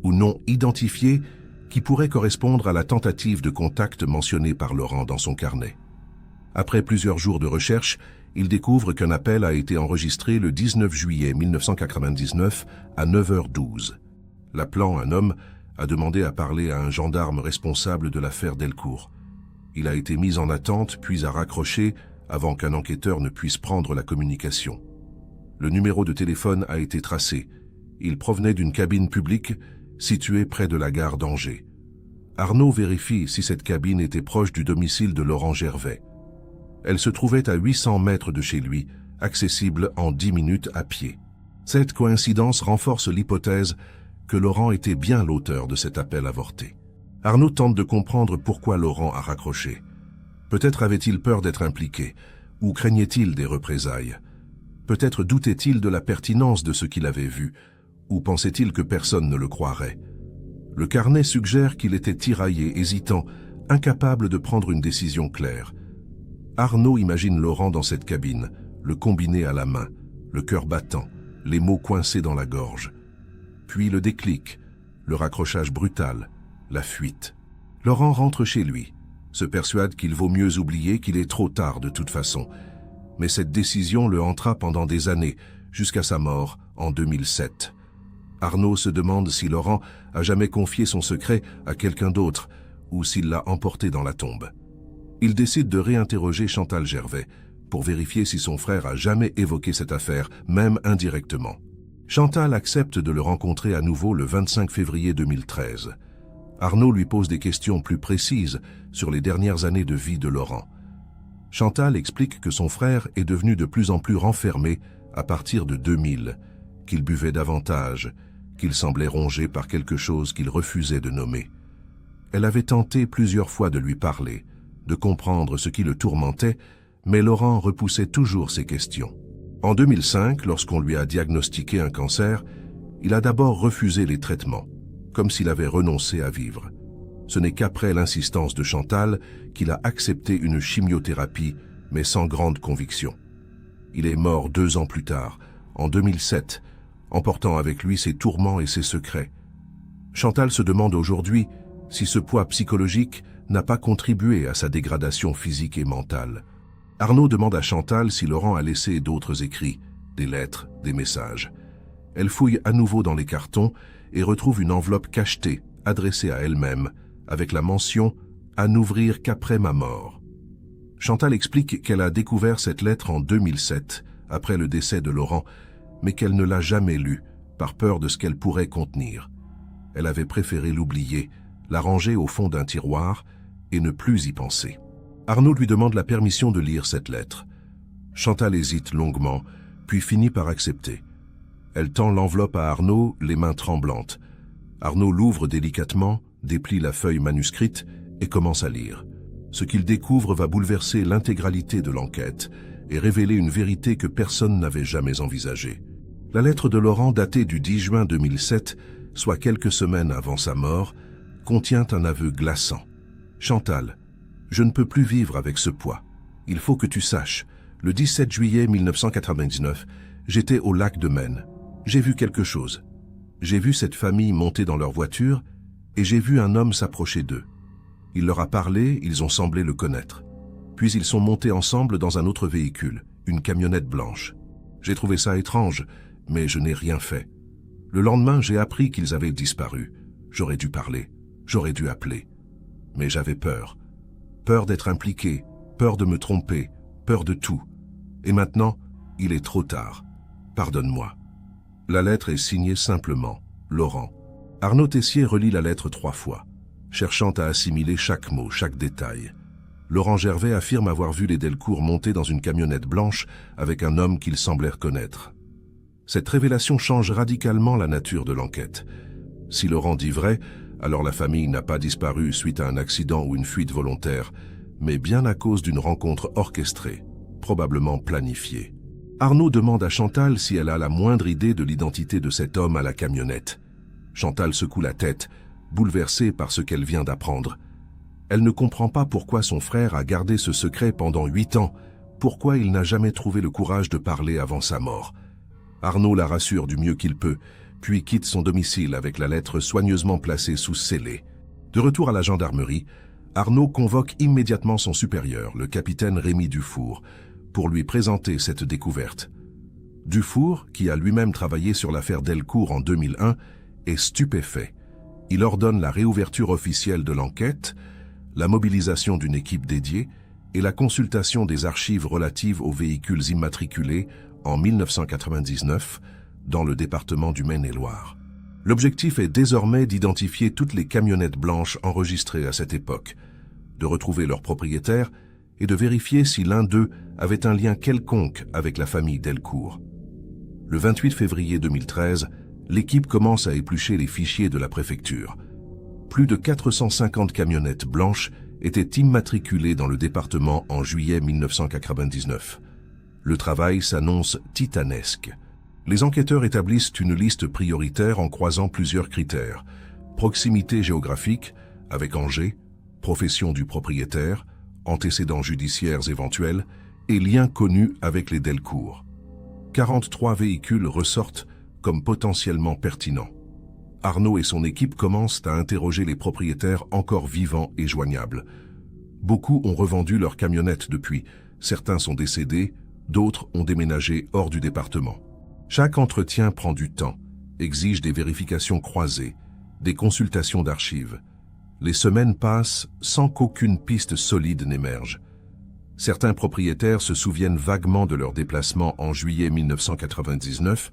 Speaker 1: ou non identifié qui pourrait correspondre à la tentative de contact mentionnée par Laurent dans son carnet. Après plusieurs jours de recherche, il découvre qu'un appel a été enregistré le 19 juillet 1999 à 9h12. L'appelant un homme a demandé à parler à un gendarme responsable de l'affaire Delcourt. Il a été mis en attente puis a raccroché avant qu'un enquêteur ne puisse prendre la communication. Le numéro de téléphone a été tracé. Il provenait d'une cabine publique située près de la gare d'Angers. Arnaud vérifie si cette cabine était proche du domicile de Laurent Gervais. Elle se trouvait à 800 mètres de chez lui, accessible en 10 minutes à pied. Cette coïncidence renforce l'hypothèse que Laurent était bien l'auteur de cet appel avorté. Arnaud tente de comprendre pourquoi Laurent a raccroché. Peut-être avait-il peur d'être impliqué, ou craignait-il des représailles. Peut-être doutait-il de la pertinence de ce qu'il avait vu, ou pensait-il que personne ne le croirait. Le carnet suggère qu'il était tiraillé, hésitant, incapable de prendre une décision claire. Arnaud imagine Laurent dans cette cabine, le combiné à la main, le cœur battant, les mots coincés dans la gorge. Puis le déclic, le raccrochage brutal, la fuite. Laurent rentre chez lui, se persuade qu'il vaut mieux oublier qu'il est trop tard de toute façon. Mais cette décision le hantera pendant des années, jusqu'à sa mort en 2007. Arnaud se demande si Laurent a jamais confié son secret à quelqu'un d'autre ou s'il l'a emporté dans la tombe. Il décide de réinterroger Chantal Gervais pour vérifier si son frère a jamais évoqué cette affaire, même indirectement. Chantal accepte de le rencontrer à nouveau le 25 février 2013. Arnaud lui pose des questions plus précises sur les dernières années de vie de Laurent. Chantal explique que son frère est devenu de plus en plus renfermé à partir de 2000, qu'il buvait davantage, qu'il semblait rongé par quelque chose qu'il refusait de nommer. Elle avait tenté plusieurs fois de lui parler, de comprendre ce qui le tourmentait, mais Laurent repoussait toujours ses questions. En 2005, lorsqu'on lui a diagnostiqué un cancer, il a d'abord refusé les traitements, comme s'il avait renoncé à vivre. Ce n'est qu'après l'insistance de Chantal qu'il a accepté une chimiothérapie, mais sans grande conviction. Il est mort 2 ans plus tard, en 2007, emportant avec lui ses tourments et ses secrets. Chantal se demande aujourd'hui si ce poids psychologique n'a pas contribué à sa dégradation physique et mentale. Arnaud demande à Chantal si Laurent a laissé d'autres écrits, des lettres, des messages. Elle fouille à nouveau dans les cartons et retrouve une enveloppe cachetée, adressée à elle-même, avec la mention « à n'ouvrir qu'après ma mort ». Chantal explique qu'elle a découvert cette lettre en 2007, après le décès de Laurent, mais qu'elle ne l'a jamais lue, par peur de ce qu'elle pourrait contenir. Elle avait préféré l'oublier, la ranger au fond d'un tiroir et ne plus y penser. Arnaud lui demande la permission de lire cette lettre. Chantal hésite longuement, puis finit par accepter. Elle tend l'enveloppe à Arnaud, les mains tremblantes. Arnaud l'ouvre délicatement, déplie la feuille manuscrite et commence à lire. Ce qu'il découvre va bouleverser l'intégralité de l'enquête et révéler une vérité que personne n'avait jamais envisagée. La lettre de Laurent, datée du 10 juin 2007, soit quelques semaines avant sa mort, contient un aveu glaçant. « Chantal, je ne peux plus vivre avec ce poids. Il faut que tu saches, le 17 juillet 1999, j'étais au lac de Maine. J'ai vu quelque chose. J'ai vu cette famille monter dans leur voiture et j'ai vu un homme s'approcher d'eux. Il leur a parlé, ils ont semblé le connaître. Puis ils sont montés ensemble dans un autre véhicule, une camionnette blanche. J'ai trouvé ça étrange, mais je n'ai rien fait. Le lendemain, j'ai appris qu'ils avaient disparu. J'aurais dû parler, j'aurais dû appeler. Mais j'avais peur. Peur d'être impliqué, peur de me tromper, peur de tout. Et maintenant, il est trop tard. Pardonne-moi. » La lettre est signée simplement « Laurent ». Arnaud Tessier relit la lettre 3 fois, cherchant à assimiler chaque mot, chaque détail. Laurent Gervais affirme avoir vu les Delcourt monter dans une camionnette blanche avec un homme qu'il semblait reconnaître. Cette révélation change radicalement la nature de l'enquête. Si Laurent dit vrai, alors la famille n'a pas disparu suite à un accident ou une fuite volontaire, mais bien à cause d'une rencontre orchestrée, probablement planifiée. Arnaud demande à Chantal si elle a la moindre idée de l'identité de cet homme à la camionnette. Chantal secoue la tête, bouleversée par ce qu'elle vient d'apprendre. Elle ne comprend pas pourquoi son frère a gardé ce secret pendant 8 ans, pourquoi il n'a jamais trouvé le courage de parler avant sa mort. Arnaud la rassure du mieux qu'il peut, puis quitte son domicile avec la lettre soigneusement placée sous scellé. De retour à la gendarmerie, Arnaud convoque immédiatement son supérieur, le capitaine Rémi Dufour, pour lui présenter cette découverte. Dufour, qui a lui-même travaillé sur l'affaire Delcourt en 2001, est stupéfait. Il ordonne la réouverture officielle de l'enquête, la mobilisation d'une équipe dédiée et la consultation des archives relatives aux véhicules immatriculés en 1999 dans le département du Maine-et-Loire. L'objectif est désormais d'identifier toutes les camionnettes blanches enregistrées à cette époque, de retrouver leurs propriétaires et de vérifier si l'un d'eux avait un lien quelconque avec la famille Delcourt. Le 28 février 2013, l'équipe commence à éplucher les fichiers de la préfecture. Plus de 450 camionnettes blanches étaient immatriculées dans le département en juillet 1999. Le travail s'annonce titanesque. Les enquêteurs établissent une liste prioritaire en croisant plusieurs critères. Proximité géographique, avec Angers, profession du propriétaire, antécédents judiciaires éventuels et liens connus avec les Delcourt. 43 véhicules ressortent comme potentiellement pertinents. Arnaud et son équipe commencent à interroger les propriétaires encore vivants et joignables. Beaucoup ont revendu leurs camionnettes depuis, certains sont décédés, d'autres ont déménagé hors du département. Chaque entretien prend du temps, exige des vérifications croisées, des consultations d'archives. Les semaines passent sans qu'aucune piste solide n'émerge. Certains propriétaires se souviennent vaguement de leur déplacement en juillet 1999,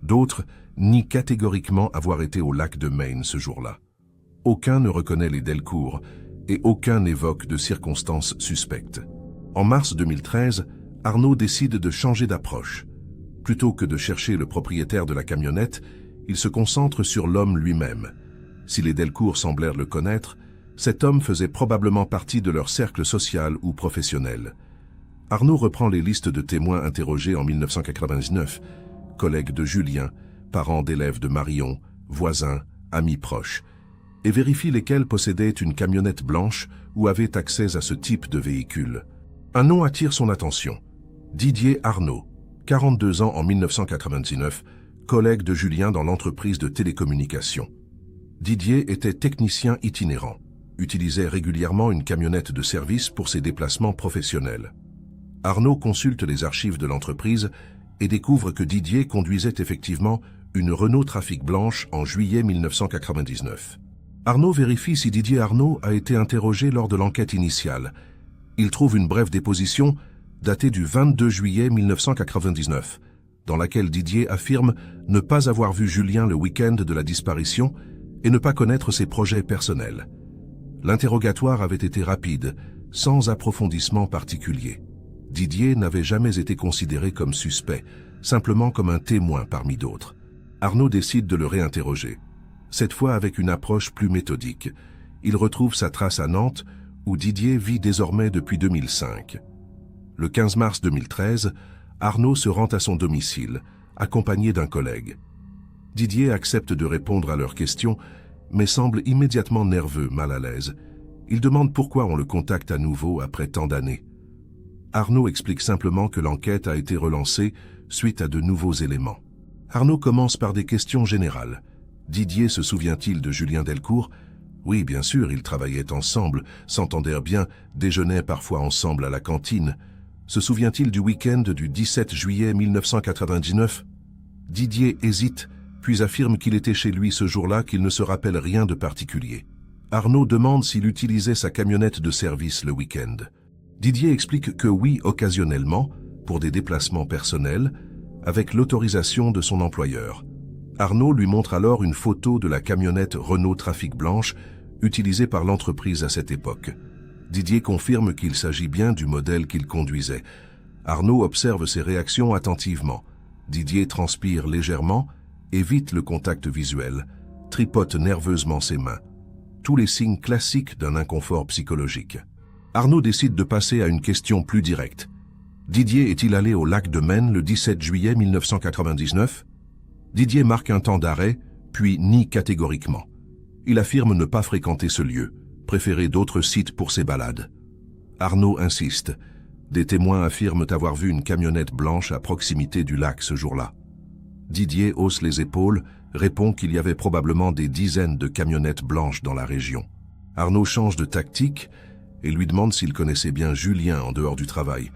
Speaker 1: d'autres nient catégoriquement avoir été au lac de Maine ce jour-là. Aucun ne reconnaît les Delcourt et aucun n'évoque de circonstances suspectes. En mars 2013, Arnaud décide de changer d'approche. Plutôt que de chercher le propriétaire de la camionnette, il se concentre sur l'homme lui-même. Si les Delcourt semblèrent le connaître, cet homme faisait probablement partie de leur cercle social ou professionnel. Arnaud reprend les listes de témoins interrogés en 1999, collègues de Julien, parents d'élèves de Marion, voisins, amis proches, et vérifie lesquels possédaient une camionnette blanche ou avaient accès à ce type de véhicule. Un nom attire son attention. Didier Arnaud, 42 ans en 1999, collègue de Julien dans l'entreprise de télécommunications. Didier était technicien itinérant, utilisait régulièrement une camionnette de service pour ses déplacements professionnels. Arnaud consulte les archives de l'entreprise et découvre que Didier conduisait effectivement une Renault Trafic blanche en juillet 1999. Arnaud vérifie si Didier Arnaud a été interrogé lors de l'enquête initiale. Il trouve une brève déposition datée du 22 juillet 1999, dans laquelle Didier affirme ne pas avoir vu Julien le week-end de la disparition et ne pas connaître ses projets personnels. L'interrogatoire avait été rapide, sans approfondissement particulier. Didier n'avait jamais été considéré comme suspect, simplement comme un témoin parmi d'autres. Arnaud décide de le réinterroger, cette fois avec une approche plus méthodique. Il retrouve sa trace à Nantes, où Didier vit désormais depuis 2005. Le 15 mars 2013, Arnaud se rend à son domicile, accompagné d'un collègue. Didier accepte de répondre à leurs questions, mais semble immédiatement nerveux, mal à l'aise. Il demande pourquoi on le contacte à nouveau après tant d'années. Arnaud explique simplement que l'enquête a été relancée suite à de nouveaux éléments. Arnaud commence par des questions générales. Didier se souvient-il de Julien Delcourt? Oui, bien sûr, ils travaillaient ensemble, s'entendaient bien, déjeunaient parfois ensemble à la cantine. Se souvient-il du week-end du 17 juillet 1999? Didier hésite, puis affirme qu'il était chez lui ce jour-là, qu'il ne se rappelle rien de particulier. Arnaud demande s'il utilisait sa camionnette de service le week-end. Didier explique que oui, occasionnellement, pour des déplacements personnels, avec l'autorisation de son employeur. Arnaud lui montre alors une photo de la camionnette Renault Trafic blanche utilisée par l'entreprise à cette époque. Didier confirme qu'il s'agit bien du modèle qu'il conduisait. Arnaud observe ses réactions attentivement. Didier transpire légèrement, évite le contact visuel, tripote nerveusement ses mains. Tous les signes classiques d'un inconfort psychologique. Arnaud décide de passer à une question plus directe. Didier est-il allé au lac de Maine le 17 juillet 1999? Didier marque un temps d'arrêt, puis nie catégoriquement. Il affirme ne pas fréquenter ce lieu, préférer d'autres sites pour ses balades. Arnaud insiste. Des témoins affirment avoir vu une camionnette blanche à proximité du lac ce jour-là. Didier hausse les épaules, répond qu'il y avait probablement des dizaines de camionnettes blanches dans la région. Arnaud change de tactique et lui demande s'il connaissait bien Julien en dehors du travail.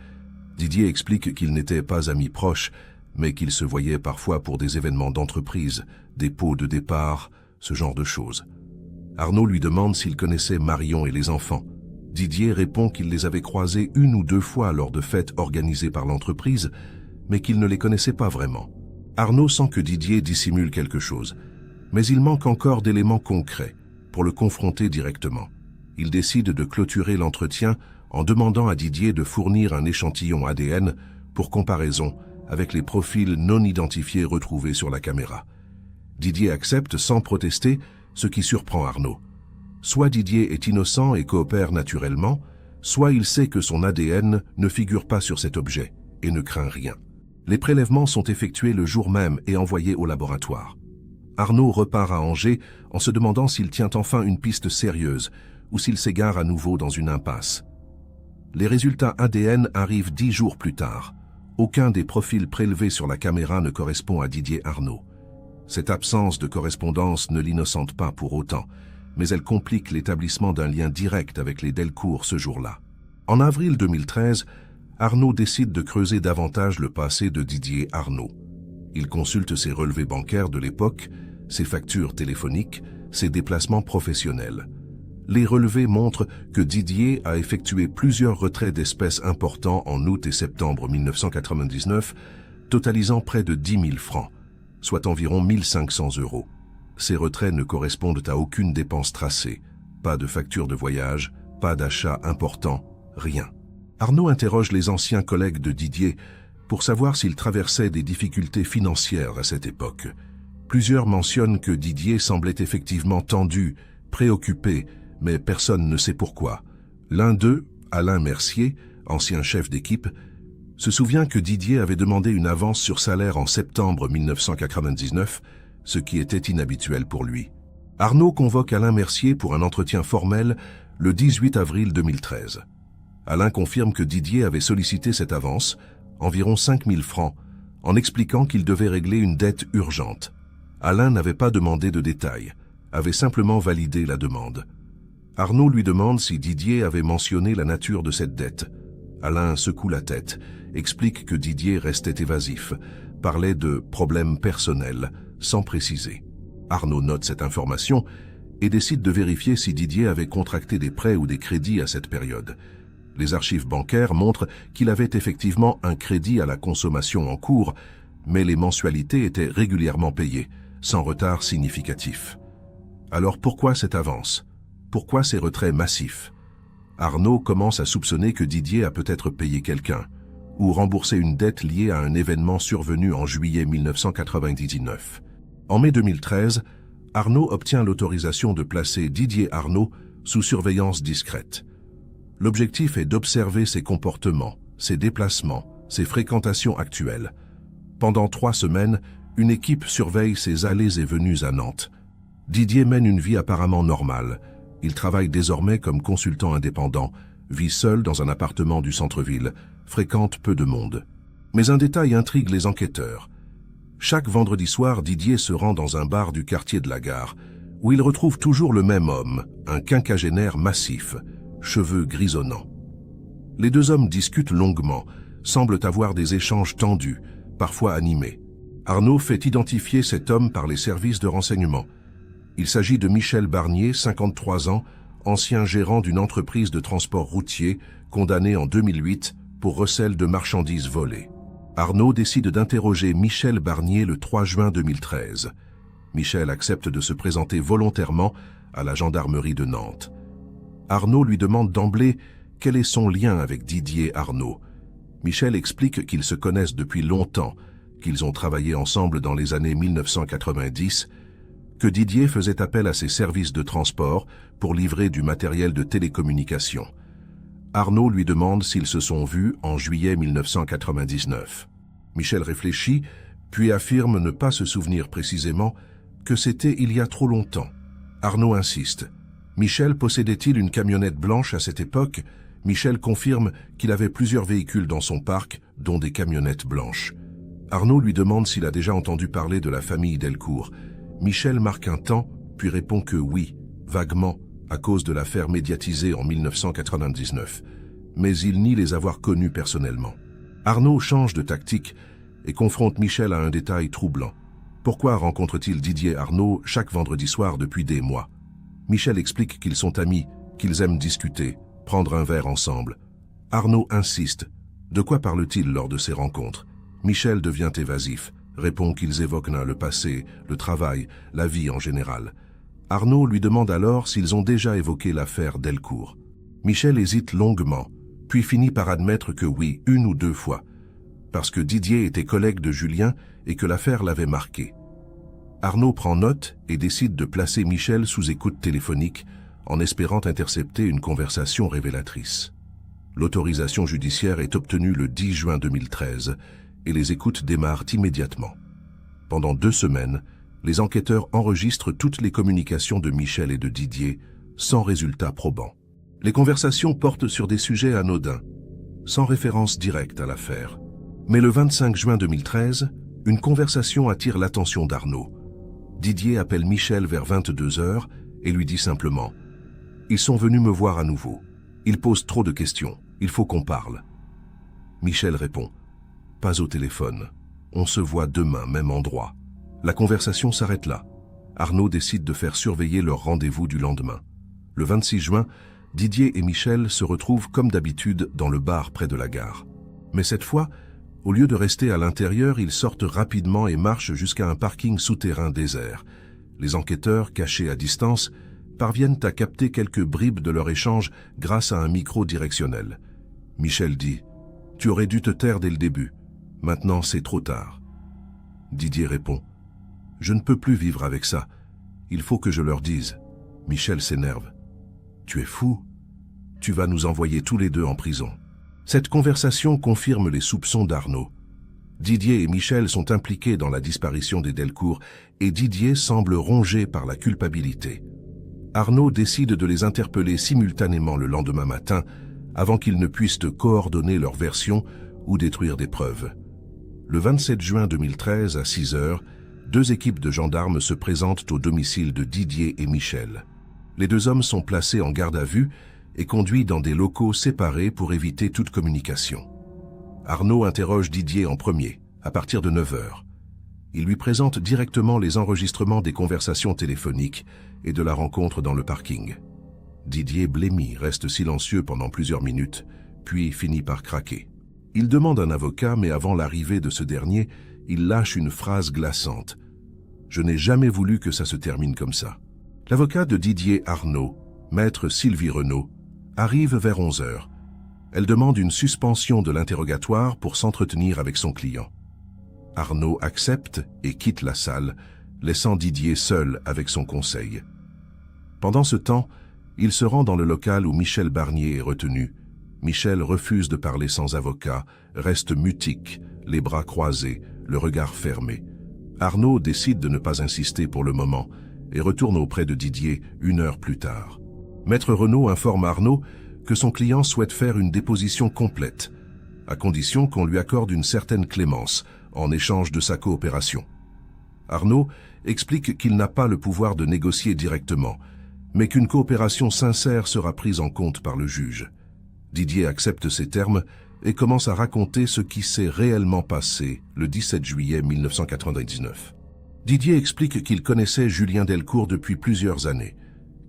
Speaker 1: Didier explique qu'ils n'étaient pas amis proches, mais qu'ils se voyaient parfois pour des événements d'entreprise, des pots de départ, ce genre de choses. Arnaud lui demande s'il connaissait Marion et les enfants. Didier répond qu'il les avait croisés 1 ou 2 fois lors de fêtes organisées par l'entreprise, mais qu'il ne les connaissait pas vraiment. Arnaud sent que Didier dissimule quelque chose, mais il manque encore d'éléments concrets pour le confronter directement. Il décide de clôturer l'entretien en demandant à Didier de fournir un échantillon ADN pour comparaison avec les profils non identifiés retrouvés sur la caméra. Didier accepte sans protester, ce qui surprend Arnaud. Soit Didier est innocent et coopère naturellement, soit il sait que son ADN ne figure pas sur cet objet et ne craint rien. Les prélèvements sont effectués le jour même et envoyés au laboratoire. Arnaud repart à Angers en se demandant s'il tient enfin une piste sérieuse ou s'il s'égare à nouveau dans une impasse. Les résultats ADN arrivent 10 jours plus tard. Aucun des profils prélevés sur la caméra ne correspond à Didier Arnaud. Cette absence de correspondance ne l'innocente pas pour autant, mais elle complique l'établissement d'un lien direct avec les Delcourt ce jour-là. En avril 2013, Arnaud décide de creuser davantage le passé de Didier Arnaud. Il consulte ses relevés bancaires de l'époque, ses factures téléphoniques, ses déplacements professionnels. Les relevés montrent que Didier a effectué plusieurs retraits d'espèces importants en août et septembre 1999, totalisant près de 10 000 francs, soit environ 1 500 €. Ces retraits ne correspondent à aucune dépense tracée, pas de facture de voyage, pas d'achat important, rien. Arnaud interroge les anciens collègues de Didier pour savoir s'il traversait des difficultés financières à cette époque. Plusieurs mentionnent que Didier semblait effectivement tendu, préoccupé, mais personne ne sait pourquoi. L'un d'eux, Alain Mercier, ancien chef d'équipe, se souvient que Didier avait demandé une avance sur salaire en septembre 1999, ce qui était inhabituel pour lui. Arnaud convoque Alain Mercier pour un entretien formel le 18 avril 2013. Alain confirme que Didier avait sollicité cette avance, environ 5 000 francs, en expliquant qu'il devait régler une dette urgente. Alain n'avait pas demandé de détails, avait simplement validé la demande. Arnaud lui demande si Didier avait mentionné la nature de cette dette. Alain secoue la tête, explique que Didier restait évasif, parlait de problèmes personnels, sans préciser. Arnaud note cette information et décide de vérifier si Didier avait contracté des prêts ou des crédits à cette période. Les archives bancaires montrent qu'il avait effectivement un crédit à la consommation en cours, mais les mensualités étaient régulièrement payées, sans retard significatif. Alors pourquoi cette avance? Pourquoi ces retraits massifs? Arnaud commence à soupçonner que Didier a peut-être payé quelqu'un, ou remboursé une dette liée à un événement survenu en juillet 1999. En mai 2013, Arnaud obtient l'autorisation de placer Didier Arnaud sous surveillance discrète. L'objectif est d'observer ses comportements, ses déplacements, ses fréquentations actuelles. Pendant 3 semaines, une équipe surveille ses allées et venues à Nantes. Didier mène une vie apparemment normale. Il travaille désormais comme consultant indépendant, vit seul dans un appartement du centre-ville, fréquente peu de monde. Mais un détail intrigue les enquêteurs. Chaque vendredi soir, Didier se rend dans un bar du quartier de la Gare, où il retrouve toujours le même homme, un quinquagénaire massif, cheveux grisonnants. Les 2 hommes discutent longuement, semblent avoir des échanges tendus, parfois animés. Arnaud fait identifier cet homme par les services de renseignement. Il s'agit de Michel Barnier, 53 ans, ancien gérant d'une entreprise de transport routier, condamné en 2008 pour recel de marchandises volées. Arnaud décide d'interroger Michel Barnier le 3 juin 2013. Michel accepte de se présenter volontairement à la gendarmerie de Nantes. Arnaud lui demande d'emblée quel est son lien avec Didier Arnaud. Michel explique qu'ils se connaissent depuis longtemps, qu'ils ont travaillé ensemble dans les années 1990, que Didier faisait appel à ses services de transport pour livrer du matériel de télécommunication. Arnaud lui demande s'ils se sont vus en juillet 1999. Michel réfléchit, puis affirme ne pas se souvenir précisément que c'était il y a trop longtemps. Arnaud insiste. Michel possédait-il une camionnette blanche à cette époque Michel confirme qu'il avait plusieurs véhicules dans son parc, dont des camionnettes blanches. Arnaud lui demande s'il a déjà entendu parler de la famille Delcourt. Michel marque un temps, puis répond que oui, vaguement, à cause de l'affaire médiatisée en 1999. Mais il nie les avoir connus personnellement. Arnaud change de tactique et confronte Michel à un détail troublant. Pourquoi rencontre-t-il Didier Arnaud chaque vendredi soir depuis des mois? Michel explique qu'ils sont amis, qu'ils aiment discuter, prendre un verre ensemble. Arnaud insiste. De quoi parle-t-il lors de ces rencontres? Michel devient évasif, répond qu'ils évoquent le passé, le travail, la vie en général. Arnaud lui demande alors s'ils ont déjà évoqué l'affaire Delcourt. Michel hésite longuement, puis finit par admettre que oui, 1 ou 2 fois, parce que Didier était collègue de Julien et que l'affaire l'avait marqué. Arnaud prend note et décide de placer Michel sous écoute téléphonique en espérant intercepter une conversation révélatrice. L'autorisation judiciaire est obtenue le 10 juin 2013 et les écoutes démarrent immédiatement. Pendant 2 semaines, les enquêteurs enregistrent toutes les communications de Michel et de Didier sans résultat probant. Les conversations portent sur des sujets anodins, sans référence directe à l'affaire. Mais le 25 juin 2013, une conversation attire l'attention d'Arnaud. Didier appelle Michel vers 22 h et lui dit simplement « Ils sont venus me voir à nouveau. Ils posent trop de questions. Il faut qu'on parle. » Michel répond « Pas au téléphone. On se voit demain, même endroit. » La conversation s'arrête là. Arnaud décide de faire surveiller leur rendez-vous du lendemain. Le 26 juin, Didier et Michel se retrouvent comme d'habitude dans le bar près de la gare. Mais cette fois, au lieu de rester à l'intérieur, ils sortent rapidement et marchent jusqu'à un parking souterrain désert. Les enquêteurs, cachés à distance, parviennent à capter quelques bribes de leur échange grâce à un micro directionnel. Michel dit « Tu aurais dû te taire dès le début. Maintenant, c'est trop tard. » Didier répond « Je ne peux plus vivre avec ça. Il faut que je leur dise. » Michel s'énerve. « Tu es fou? Tu vas nous envoyer tous les deux en prison. » Cette conversation confirme les soupçons d'Arnaud. Didier et Michel sont impliqués dans la disparition des Delcourt et Didier semble rongé par la culpabilité. Arnaud décide de les interpeller simultanément le lendemain matin avant qu'ils ne puissent coordonner leur version ou détruire des preuves. Le 27 juin 2013 à 6 h, 2 équipes de gendarmes se présentent au domicile de Didier et Michel. Les 2 hommes sont placés en garde à vue et conduits dans des locaux séparés pour éviter toute communication. Arnaud interroge Didier en premier, à partir de 9 h. Il lui présente directement les enregistrements des conversations téléphoniques et de la rencontre dans le parking. Didier, blêmi, reste silencieux pendant plusieurs minutes, puis finit par craquer. Il demande un avocat, mais avant l'arrivée de ce dernier, il lâche une phrase glaçante. « Je n'ai jamais voulu que ça se termine comme ça. » L'avocat de Didier Arnaud, maître Sylvie Renaud, arrive vers 11 h. Elle demande une suspension de l'interrogatoire pour s'entretenir avec son client. Arnaud accepte et quitte la salle, laissant Didier seul avec son conseil. Pendant ce temps, il se rend dans le local où Michel Barnier est retenu. Michel refuse de parler sans avocat, reste mutique, les bras croisés, le regard fermé. Arnaud décide de ne pas insister pour le moment et retourne auprès de Didier 1 heure plus tard. Maître Renaud informe Arnaud que son client souhaite faire une déposition complète, à condition qu'on lui accorde une certaine clémence en échange de sa coopération. Arnaud explique qu'il n'a pas le pouvoir de négocier directement, mais qu'une coopération sincère sera prise en compte par le juge. Didier accepte ces termes et commence à raconter ce qui s'est réellement passé le 17 juillet 1999. Didier explique qu'il connaissait Julien Delcourt depuis plusieurs années,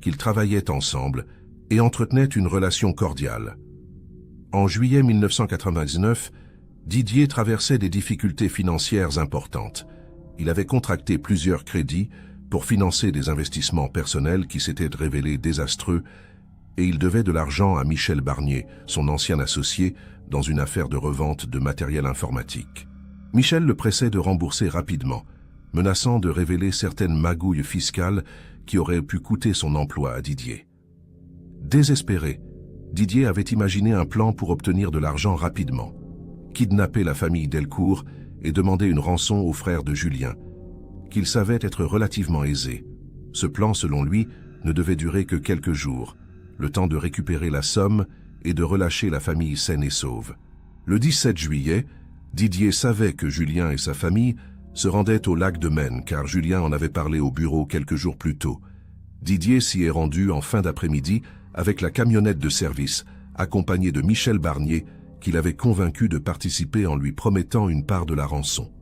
Speaker 1: qu'ils travaillaient ensemble et entretenaient une relation cordiale. En juillet 1999, Didier traversait des difficultés financières importantes. Il avait contracté plusieurs crédits pour financer des investissements personnels qui s'étaient révélés désastreux et il devait de l'argent à Michel Barnier, son ancien associé, dans une affaire de revente de matériel informatique. Michel le pressait de rembourser rapidement, menaçant de révéler certaines magouilles fiscales qui auraient pu coûter son emploi à Didier. Désespéré, Didier avait imaginé un plan pour obtenir de l'argent rapidement, kidnapper la famille Delcourt et demander une rançon aux frères de Julien, qu'il savait être relativement aisé. Ce plan, selon lui, ne devait durer que quelques jours, le temps de récupérer la somme et de relâcher la famille saine et sauve. Le 17 juillet, Didier savait que Julien et sa famille se rendaient au lac de Maine car Julien en avait parlé au bureau quelques jours plus tôt. Didier s'y est rendu en fin d'après-midi avec la camionnette de service, accompagné de Michel Barnier, qu'il avait convaincu de participer en lui promettant une part de la rançon.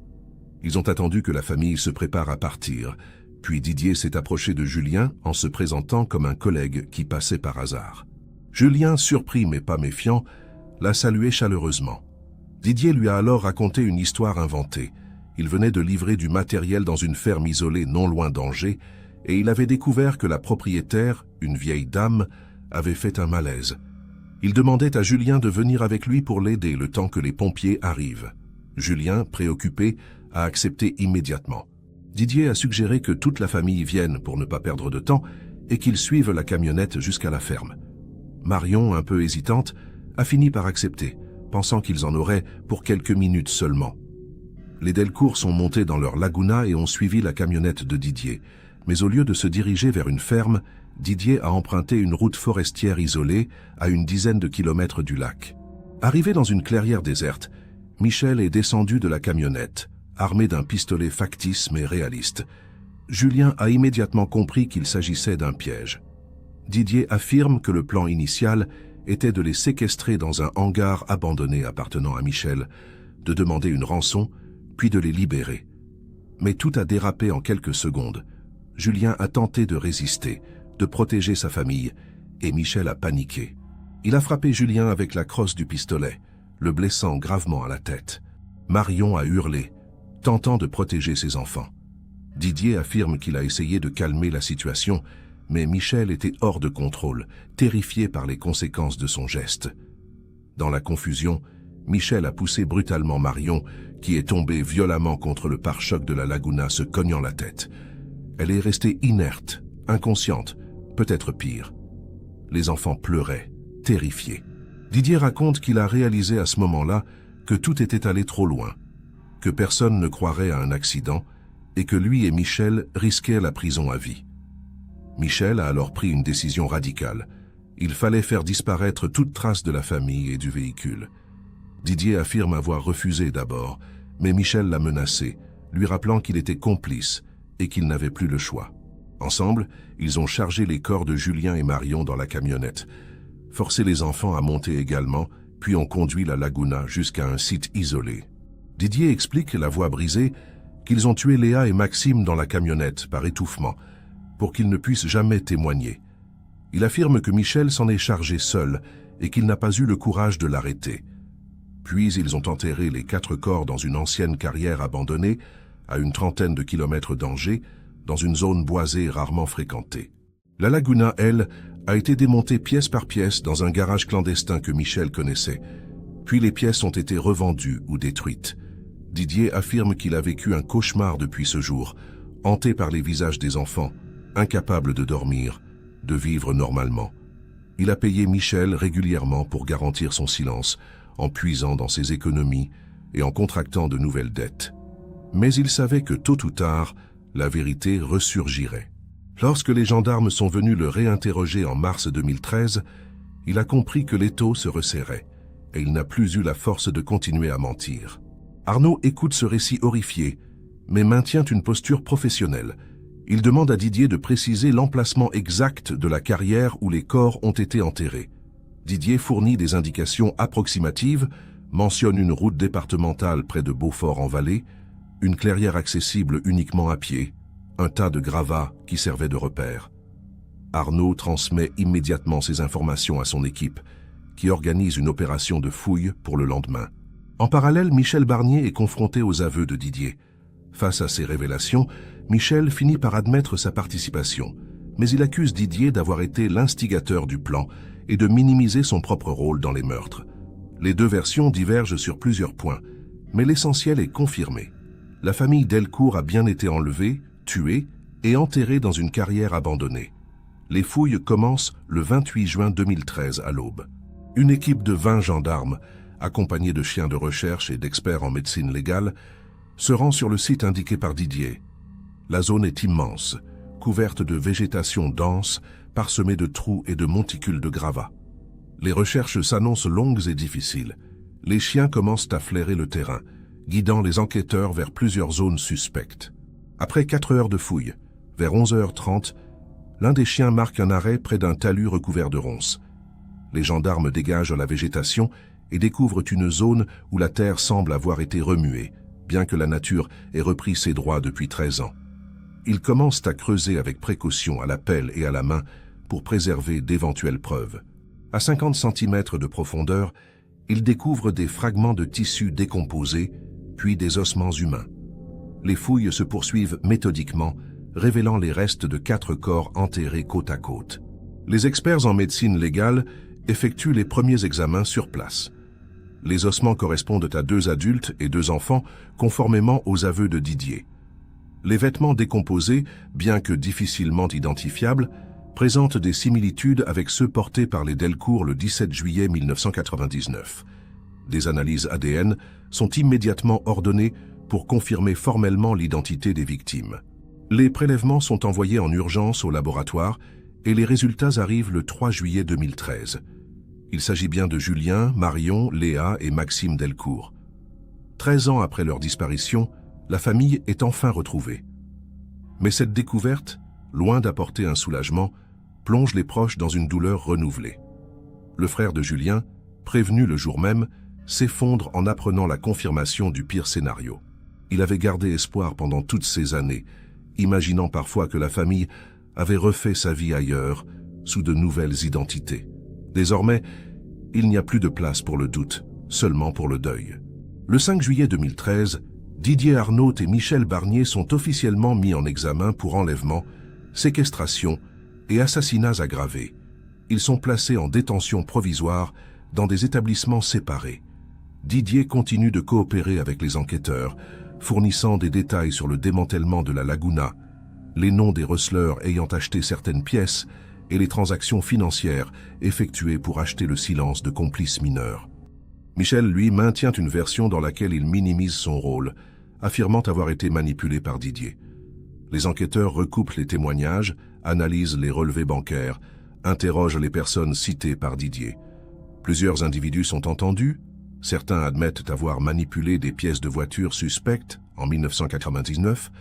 Speaker 1: Ils ont attendu que la famille se prépare à partir, puis Didier s'est approché de Julien en se présentant comme un collègue qui passait par hasard. Julien, surpris mais pas méfiant, l'a salué chaleureusement. Didier lui a alors raconté une histoire inventée. Il venait de livrer du matériel dans une ferme isolée non loin d'Angers et il avait découvert que la propriétaire, une vieille dame, avait fait un malaise. Il demandait à Julien de venir avec lui pour l'aider le temps que les pompiers arrivent. Julien, préoccupé, a accepté immédiatement. Didier a suggéré que toute la famille vienne pour ne pas perdre de temps et qu'ils suivent la camionnette jusqu'à la ferme. Marion, un peu hésitante, a fini par accepter, pensant qu'ils en auraient pour quelques minutes seulement. Les Delcourt sont montés dans leur Laguna et ont suivi la camionnette de Didier. Mais au lieu de se diriger vers une ferme, Didier a emprunté une route forestière isolée à une dizaine de kilomètres du lac. Arrivé dans une clairière déserte, Michel est descendu de la camionnette, armé d'un pistolet factice mais réaliste. Julien a immédiatement compris qu'il s'agissait d'un piège. Didier affirme que le plan initial était de les séquestrer dans un hangar abandonné appartenant à Michel, de demander une rançon, puis de les libérer. Mais tout a dérapé en quelques secondes. Julien a tenté de résister, de protéger sa famille, et Michel a paniqué. Il a frappé Julien avec la crosse du pistolet, le blessant gravement à la tête. Marion a hurlé, tentant de protéger ses enfants. Didier affirme qu'il a essayé de calmer la situation, mais Michel était hors de contrôle, terrifié par les conséquences de son geste. Dans la confusion, Michel a poussé brutalement Marion, qui est tombée violemment contre le pare-choc de la Laguna, se cognant la tête. Elle est restée inerte, inconsciente, peut-être pire. Les enfants pleuraient, terrifiés. Didier raconte qu'il a réalisé à ce moment-là que tout était allé trop loin, que personne ne croirait à un accident et que lui et Michel risquaient la prison à vie. Michel a alors pris une décision radicale. Il fallait faire disparaître toute trace de la famille et du véhicule. Didier affirme avoir refusé d'abord, mais Michel l'a menacé, lui rappelant qu'il était complice et qu'il n'avait plus le choix. Ensemble, ils ont chargé les corps de Julien et Marion dans la camionnette, forcé les enfants à monter également, puis ont conduit la Laguna jusqu'à un site isolé. Didier explique, la voix brisée, qu'ils ont tué Léa et Maxime dans la camionnette par étouffement, pour qu'ils ne puissent jamais témoigner. Il affirme que Michel s'en est chargé seul et qu'il n'a pas eu le courage de l'arrêter. Puis ils ont enterré les 4 corps dans une ancienne carrière abandonnée, à une trentaine de kilomètres d'Angers, dans une zone boisée rarement fréquentée. La Laguna, elle, a été démontée pièce par pièce dans un garage clandestin que Michel connaissait. Puis les pièces ont été revendues ou détruites. Didier affirme qu'il a vécu un cauchemar depuis ce jour, hanté par les visages des enfants, incapable de dormir, de vivre normalement. Il a payé Michel régulièrement pour garantir son silence, en puisant dans ses économies et en contractant de nouvelles dettes. Mais il savait que tôt ou tard, la vérité ressurgirait. Lorsque les gendarmes sont venus le réinterroger en mars 2013, il a compris que l'étau se resserrait et il n'a plus eu la force de continuer à mentir. Arnaud écoute ce récit horrifié, mais maintient une posture professionnelle. Il demande à Didier de préciser l'emplacement exact de la carrière où les corps ont été enterrés. Didier fournit des indications approximatives, mentionne une route départementale près de Beaufort-en-Vallée, une clairière accessible uniquement à pied, un tas de gravats qui servaient de repère. Arnaud transmet immédiatement ces informations à son équipe, qui organise une opération de fouille pour le lendemain. En parallèle, Michel Barnier est confronté aux aveux de Didier. Face à ces révélations, Michel finit par admettre sa participation, mais il accuse Didier d'avoir été l'instigateur du plan et de minimiser son propre rôle dans les meurtres. Les deux versions divergent sur plusieurs points, mais l'essentiel est confirmé. La famille Delcourt a bien été enlevée, tuée et enterrée dans une carrière abandonnée. Les fouilles commencent le 28 juin 2013 à l'aube. Une équipe de 20 gendarmes, accompagnée de chiens de recherche et d'experts en médecine légale, se rend sur le site indiqué par Didier. La zone est immense, couverte de végétation dense, parsemée de trous et de monticules de gravats. Les recherches s'annoncent longues et difficiles. Les chiens commencent à flairer le terrain, guidant les enquêteurs vers plusieurs zones suspectes. Après 4 heures de fouille, vers 11h30, l'un des chiens marque un arrêt près d'un talus recouvert de ronces. Les gendarmes dégagent la végétation et découvrent une zone où la terre semble avoir été remuée, bien que la nature ait repris ses droits depuis 13 ans. Ils commencent à creuser avec précaution à la pelle et à la main pour préserver d'éventuelles preuves. À 50 cm de profondeur, ils découvrent des fragments de tissus décomposés, puis des ossements humains. Les fouilles se poursuivent méthodiquement, révélant les restes de 4 corps enterrés côte à côte. Les experts en médecine légale effectuent les premiers examens sur place. Les ossements correspondent à 2 adultes et 2 enfants, conformément aux aveux de Didier. Les vêtements décomposés, bien que difficilement identifiables, présentent des similitudes avec ceux portés par les Delcourt le 17 juillet 1999. Des analyses ADN sont immédiatement ordonnées pour confirmer formellement l'identité des victimes. Les prélèvements sont envoyés en urgence au laboratoire et les résultats arrivent le 3 juillet 2013. Il s'agit bien de Julien, Marion, Léa et Maxime Delcourt. 13 ans après leur disparition, la famille est enfin retrouvée. Mais cette découverte, loin d'apporter un soulagement, plonge les proches dans une douleur renouvelée. Le frère de Julien, prévenu le jour même, s'effondre en apprenant la confirmation du pire scénario. Il avait gardé espoir pendant toutes ces années, imaginant parfois que la famille avait refait sa vie ailleurs, sous de nouvelles identités. Désormais, il n'y a plus de place pour le doute, seulement pour le deuil. Le 5 juillet 2013, Didier Arnaud et Michel Barnier sont officiellement mis en examen pour enlèvement, séquestration et assassinats aggravés. Ils sont placés en détention provisoire dans des établissements séparés. Didier continue de coopérer avec les enquêteurs, fournissant des détails sur le démantèlement de la Laguna, les noms des receleurs ayant acheté certaines pièces et les transactions financières effectuées pour acheter le silence de complices mineurs. Michel, lui, maintient une version dans laquelle il minimise son rôle, affirmant avoir été manipulé par Didier. Les enquêteurs recoupent les témoignages, analysent les relevés bancaires, interrogent les personnes citées par Didier. Plusieurs individus sont entendus. Certains admettent avoir manipulé des pièces de voitures suspectes en 1999,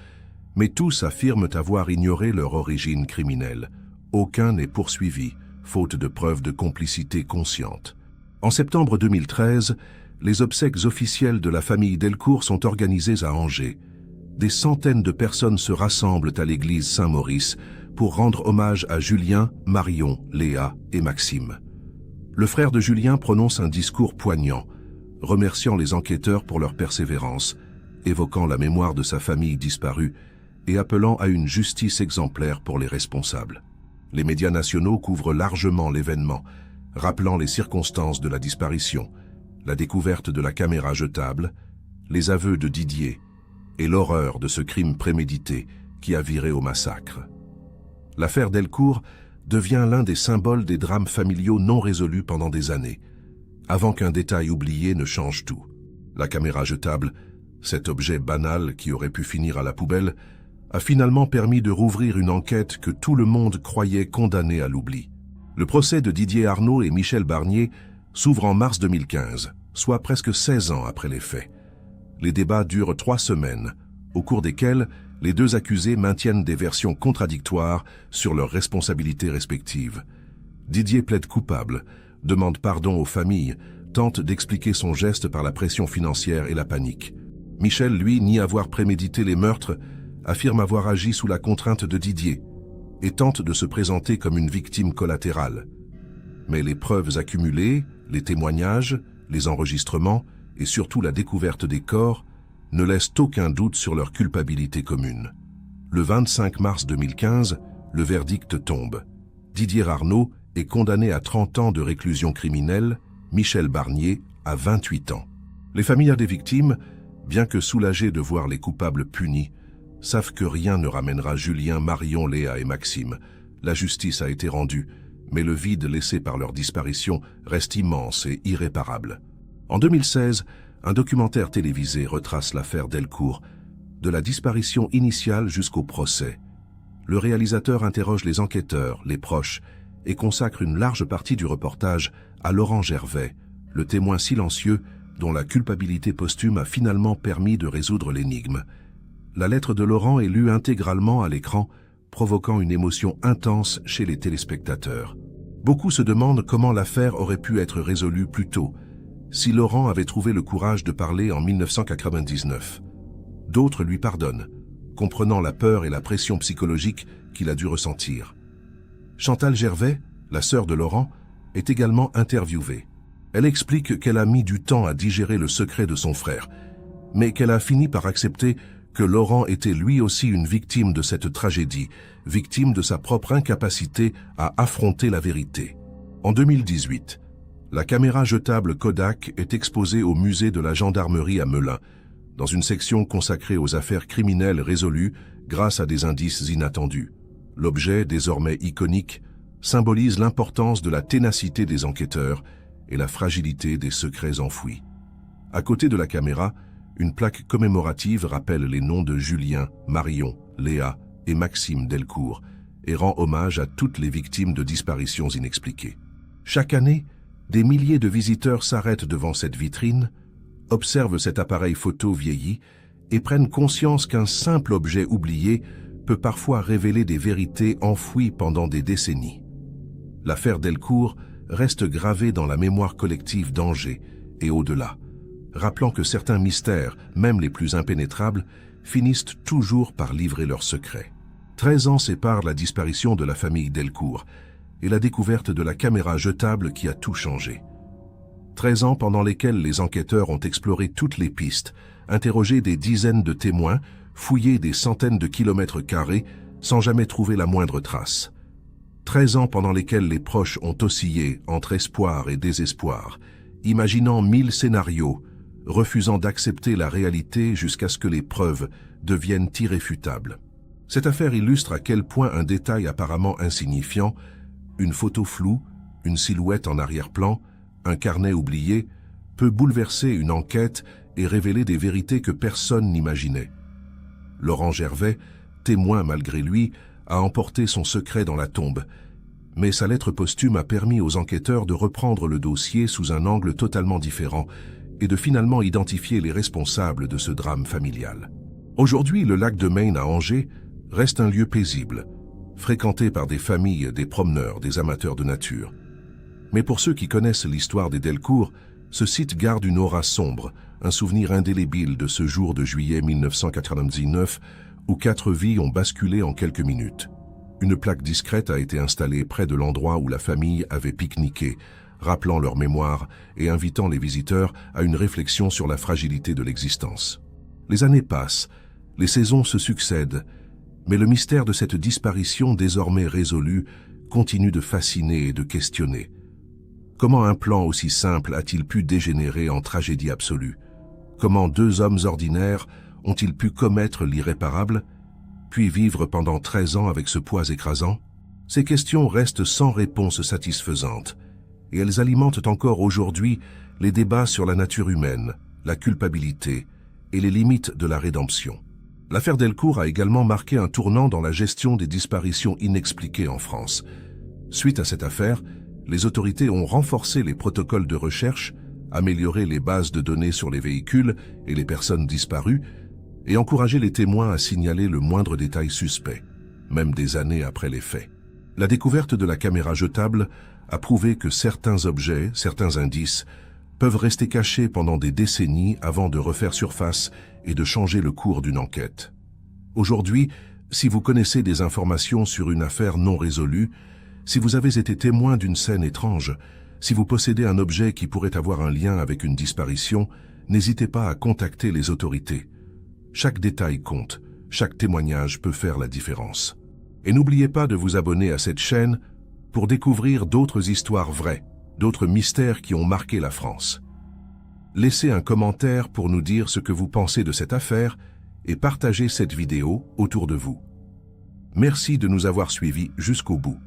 Speaker 1: mais tous affirment avoir ignoré leur origine criminelle. Aucun n'est poursuivi, faute de preuves de complicité consciente. En septembre 2013, les obsèques officielles de la famille Delcourt sont organisées à Angers. Des centaines de personnes se rassemblent à l'église Saint-Maurice pour rendre hommage à Julien, Marion, Léa et Maxime. Le frère de Julien prononce un discours poignant, remerciant les enquêteurs pour leur persévérance, évoquant la mémoire de sa famille disparue et appelant à une justice exemplaire pour les responsables. Les médias nationaux couvrent largement l'événement, rappelant les circonstances de la disparition, la découverte de la caméra jetable, les aveux de Didier et l'horreur de ce crime prémédité qui a viré au massacre. L'affaire Delcourt devient l'un des symboles des drames familiaux non résolus pendant des années, avant qu'un détail oublié ne change tout. La caméra jetable, cet objet banal qui aurait pu finir à la poubelle, a finalement permis de rouvrir une enquête que tout le monde croyait condamnée à l'oubli. Le procès de Didier Arnaud et Michel Barnier s'ouvre en mars 2015, soit presque 16 ans après les faits. Les débats durent 3 semaines, au cours desquels les 2 accusés maintiennent des versions contradictoires sur leurs responsabilités respectives. Didier plaide coupable, demande pardon aux familles, tente d'expliquer son geste par la pression financière et la panique. Michel, lui, nie avoir prémédité les meurtres, affirme avoir agi sous la contrainte de Didier et tente de se présenter comme une victime collatérale. Mais les preuves accumulées, les témoignages, les enregistrements et surtout la découverte des corps ne laissent aucun doute sur leur culpabilité commune. Le 25 mars 2015, le verdict tombe. Didier Arnaud est condamné à 30 ans de réclusion criminelle, Michel Barnier à 28 ans. Les familles des victimes, bien que soulagées de voir les coupables punis, savent que rien ne ramènera Julien, Marion, Léa et Maxime. La justice a été rendue, mais le vide laissé par leur disparition reste immense et irréparable. En 2016, un documentaire télévisé retrace l'affaire Delcourt, de la disparition initiale jusqu'au procès. Le réalisateur interroge les enquêteurs, les proches, et consacre une large partie du reportage à Laurent Gervais, le témoin silencieux dont la culpabilité posthume a finalement permis de résoudre l'énigme. La lettre de Laurent est lue intégralement à l'écran, provoquant une émotion intense chez les téléspectateurs. Beaucoup se demandent comment l'affaire aurait pu être résolue plus tôt, si Laurent avait trouvé le courage de parler en 1999. D'autres lui pardonnent, comprenant la peur et la pression psychologique qu'il a dû ressentir. Chantal Gervais, la sœur de Laurent, est également interviewée. Elle explique qu'elle a mis du temps à digérer le secret de son frère, mais qu'elle a fini par accepter que Laurent était lui aussi une victime de cette tragédie, victime de sa propre incapacité à affronter la vérité. En 2018, la caméra jetable Kodak est exposée au musée de la gendarmerie à Melun, dans une section consacrée aux affaires criminelles résolues grâce à des indices inattendus. L'objet, désormais iconique, symbolise l'importance de la ténacité des enquêteurs et la fragilité des secrets enfouis. À côté de la caméra, une plaque commémorative rappelle les noms de Julien, Marion, Léa et Maxime Delcourt et rend hommage à toutes les victimes de disparitions inexpliquées. Chaque année, des milliers de visiteurs s'arrêtent devant cette vitrine, observent cet appareil photo vieilli et prennent conscience qu'un simple objet oublié peut parfois révéler des vérités enfouies pendant des décennies. L'affaire Delcourt reste gravée dans la mémoire collective d'Angers et au-delà, rappelant que certains mystères, même les plus impénétrables, finissent toujours par livrer leurs secrets. 13 ans séparent la disparition de la famille Delcourt et la découverte de la caméra jetable qui a tout changé. 13 ans pendant lesquels les enquêteurs ont exploré toutes les pistes, interrogé des dizaines de témoins, fouillé des centaines de kilomètres carrés sans jamais trouver la moindre trace. 13 ans pendant lesquels les proches ont oscillé entre espoir et désespoir, imaginant 1000 scénarios, refusant d'accepter la réalité jusqu'à ce que les preuves deviennent irréfutables. Cette affaire illustre à quel point un détail apparemment insignifiant, une photo floue, une silhouette en arrière-plan, un carnet oublié, peut bouleverser une enquête et révéler des vérités que personne n'imaginait. Laurent Gervais, témoin malgré lui, a emporté son secret dans la tombe, mais sa lettre posthume a permis aux enquêteurs de reprendre le dossier sous un angle totalement différent et de finalement identifier les responsables de ce drame familial. Aujourd'hui, le lac de Maine à Angers reste un lieu paisible, fréquenté par des familles, des promeneurs, des amateurs de nature. Mais pour ceux qui connaissent l'histoire des Delcourt, ce site garde une aura sombre, un souvenir indélébile de ce jour de juillet 1999 où 4 vies ont basculé en quelques minutes. Une plaque discrète a été installée près de l'endroit où la famille avait pique-niqué, rappelant leur mémoire et invitant les visiteurs à une réflexion sur la fragilité de l'existence. Les années passent, les saisons se succèdent, mais le mystère de cette disparition désormais résolue continue de fasciner et de questionner. Comment un plan aussi simple a-t-il pu dégénérer en tragédie absolue? Comment 2 hommes ordinaires ont-ils pu commettre l'irréparable, puis vivre pendant 13 ans avec ce poids écrasant? Ces questions restent sans réponse satisfaisante, et elles alimentent encore aujourd'hui les débats sur la nature humaine, la culpabilité et les limites de la rédemption. L'affaire Delcourt a également marqué un tournant dans la gestion des disparitions inexpliquées en France. Suite à cette affaire, les autorités ont renforcé les protocoles de recherche, amélioré les bases de données sur les véhicules et les personnes disparues, et encouragé les témoins à signaler le moindre détail suspect, même des années après les faits. La découverte de la caméra jetable a prouvé que certains objets, certains indices, peuvent rester cachés pendant des décennies avant de refaire surface et de changer le cours d'une enquête. Aujourd'hui, si vous connaissez des informations sur une affaire non résolue, si vous avez été témoin d'une scène étrange, si vous possédez un objet qui pourrait avoir un lien avec une disparition, n'hésitez pas à contacter les autorités. Chaque détail compte, chaque témoignage peut faire la différence. Et n'oubliez pas de vous abonner à cette chaîne pour découvrir d'autres histoires vraies, d'autres mystères qui ont marqué la France. Laissez un commentaire pour nous dire ce que vous pensez de cette affaire et partagez cette vidéo autour de vous. Merci de nous avoir suivis jusqu'au bout.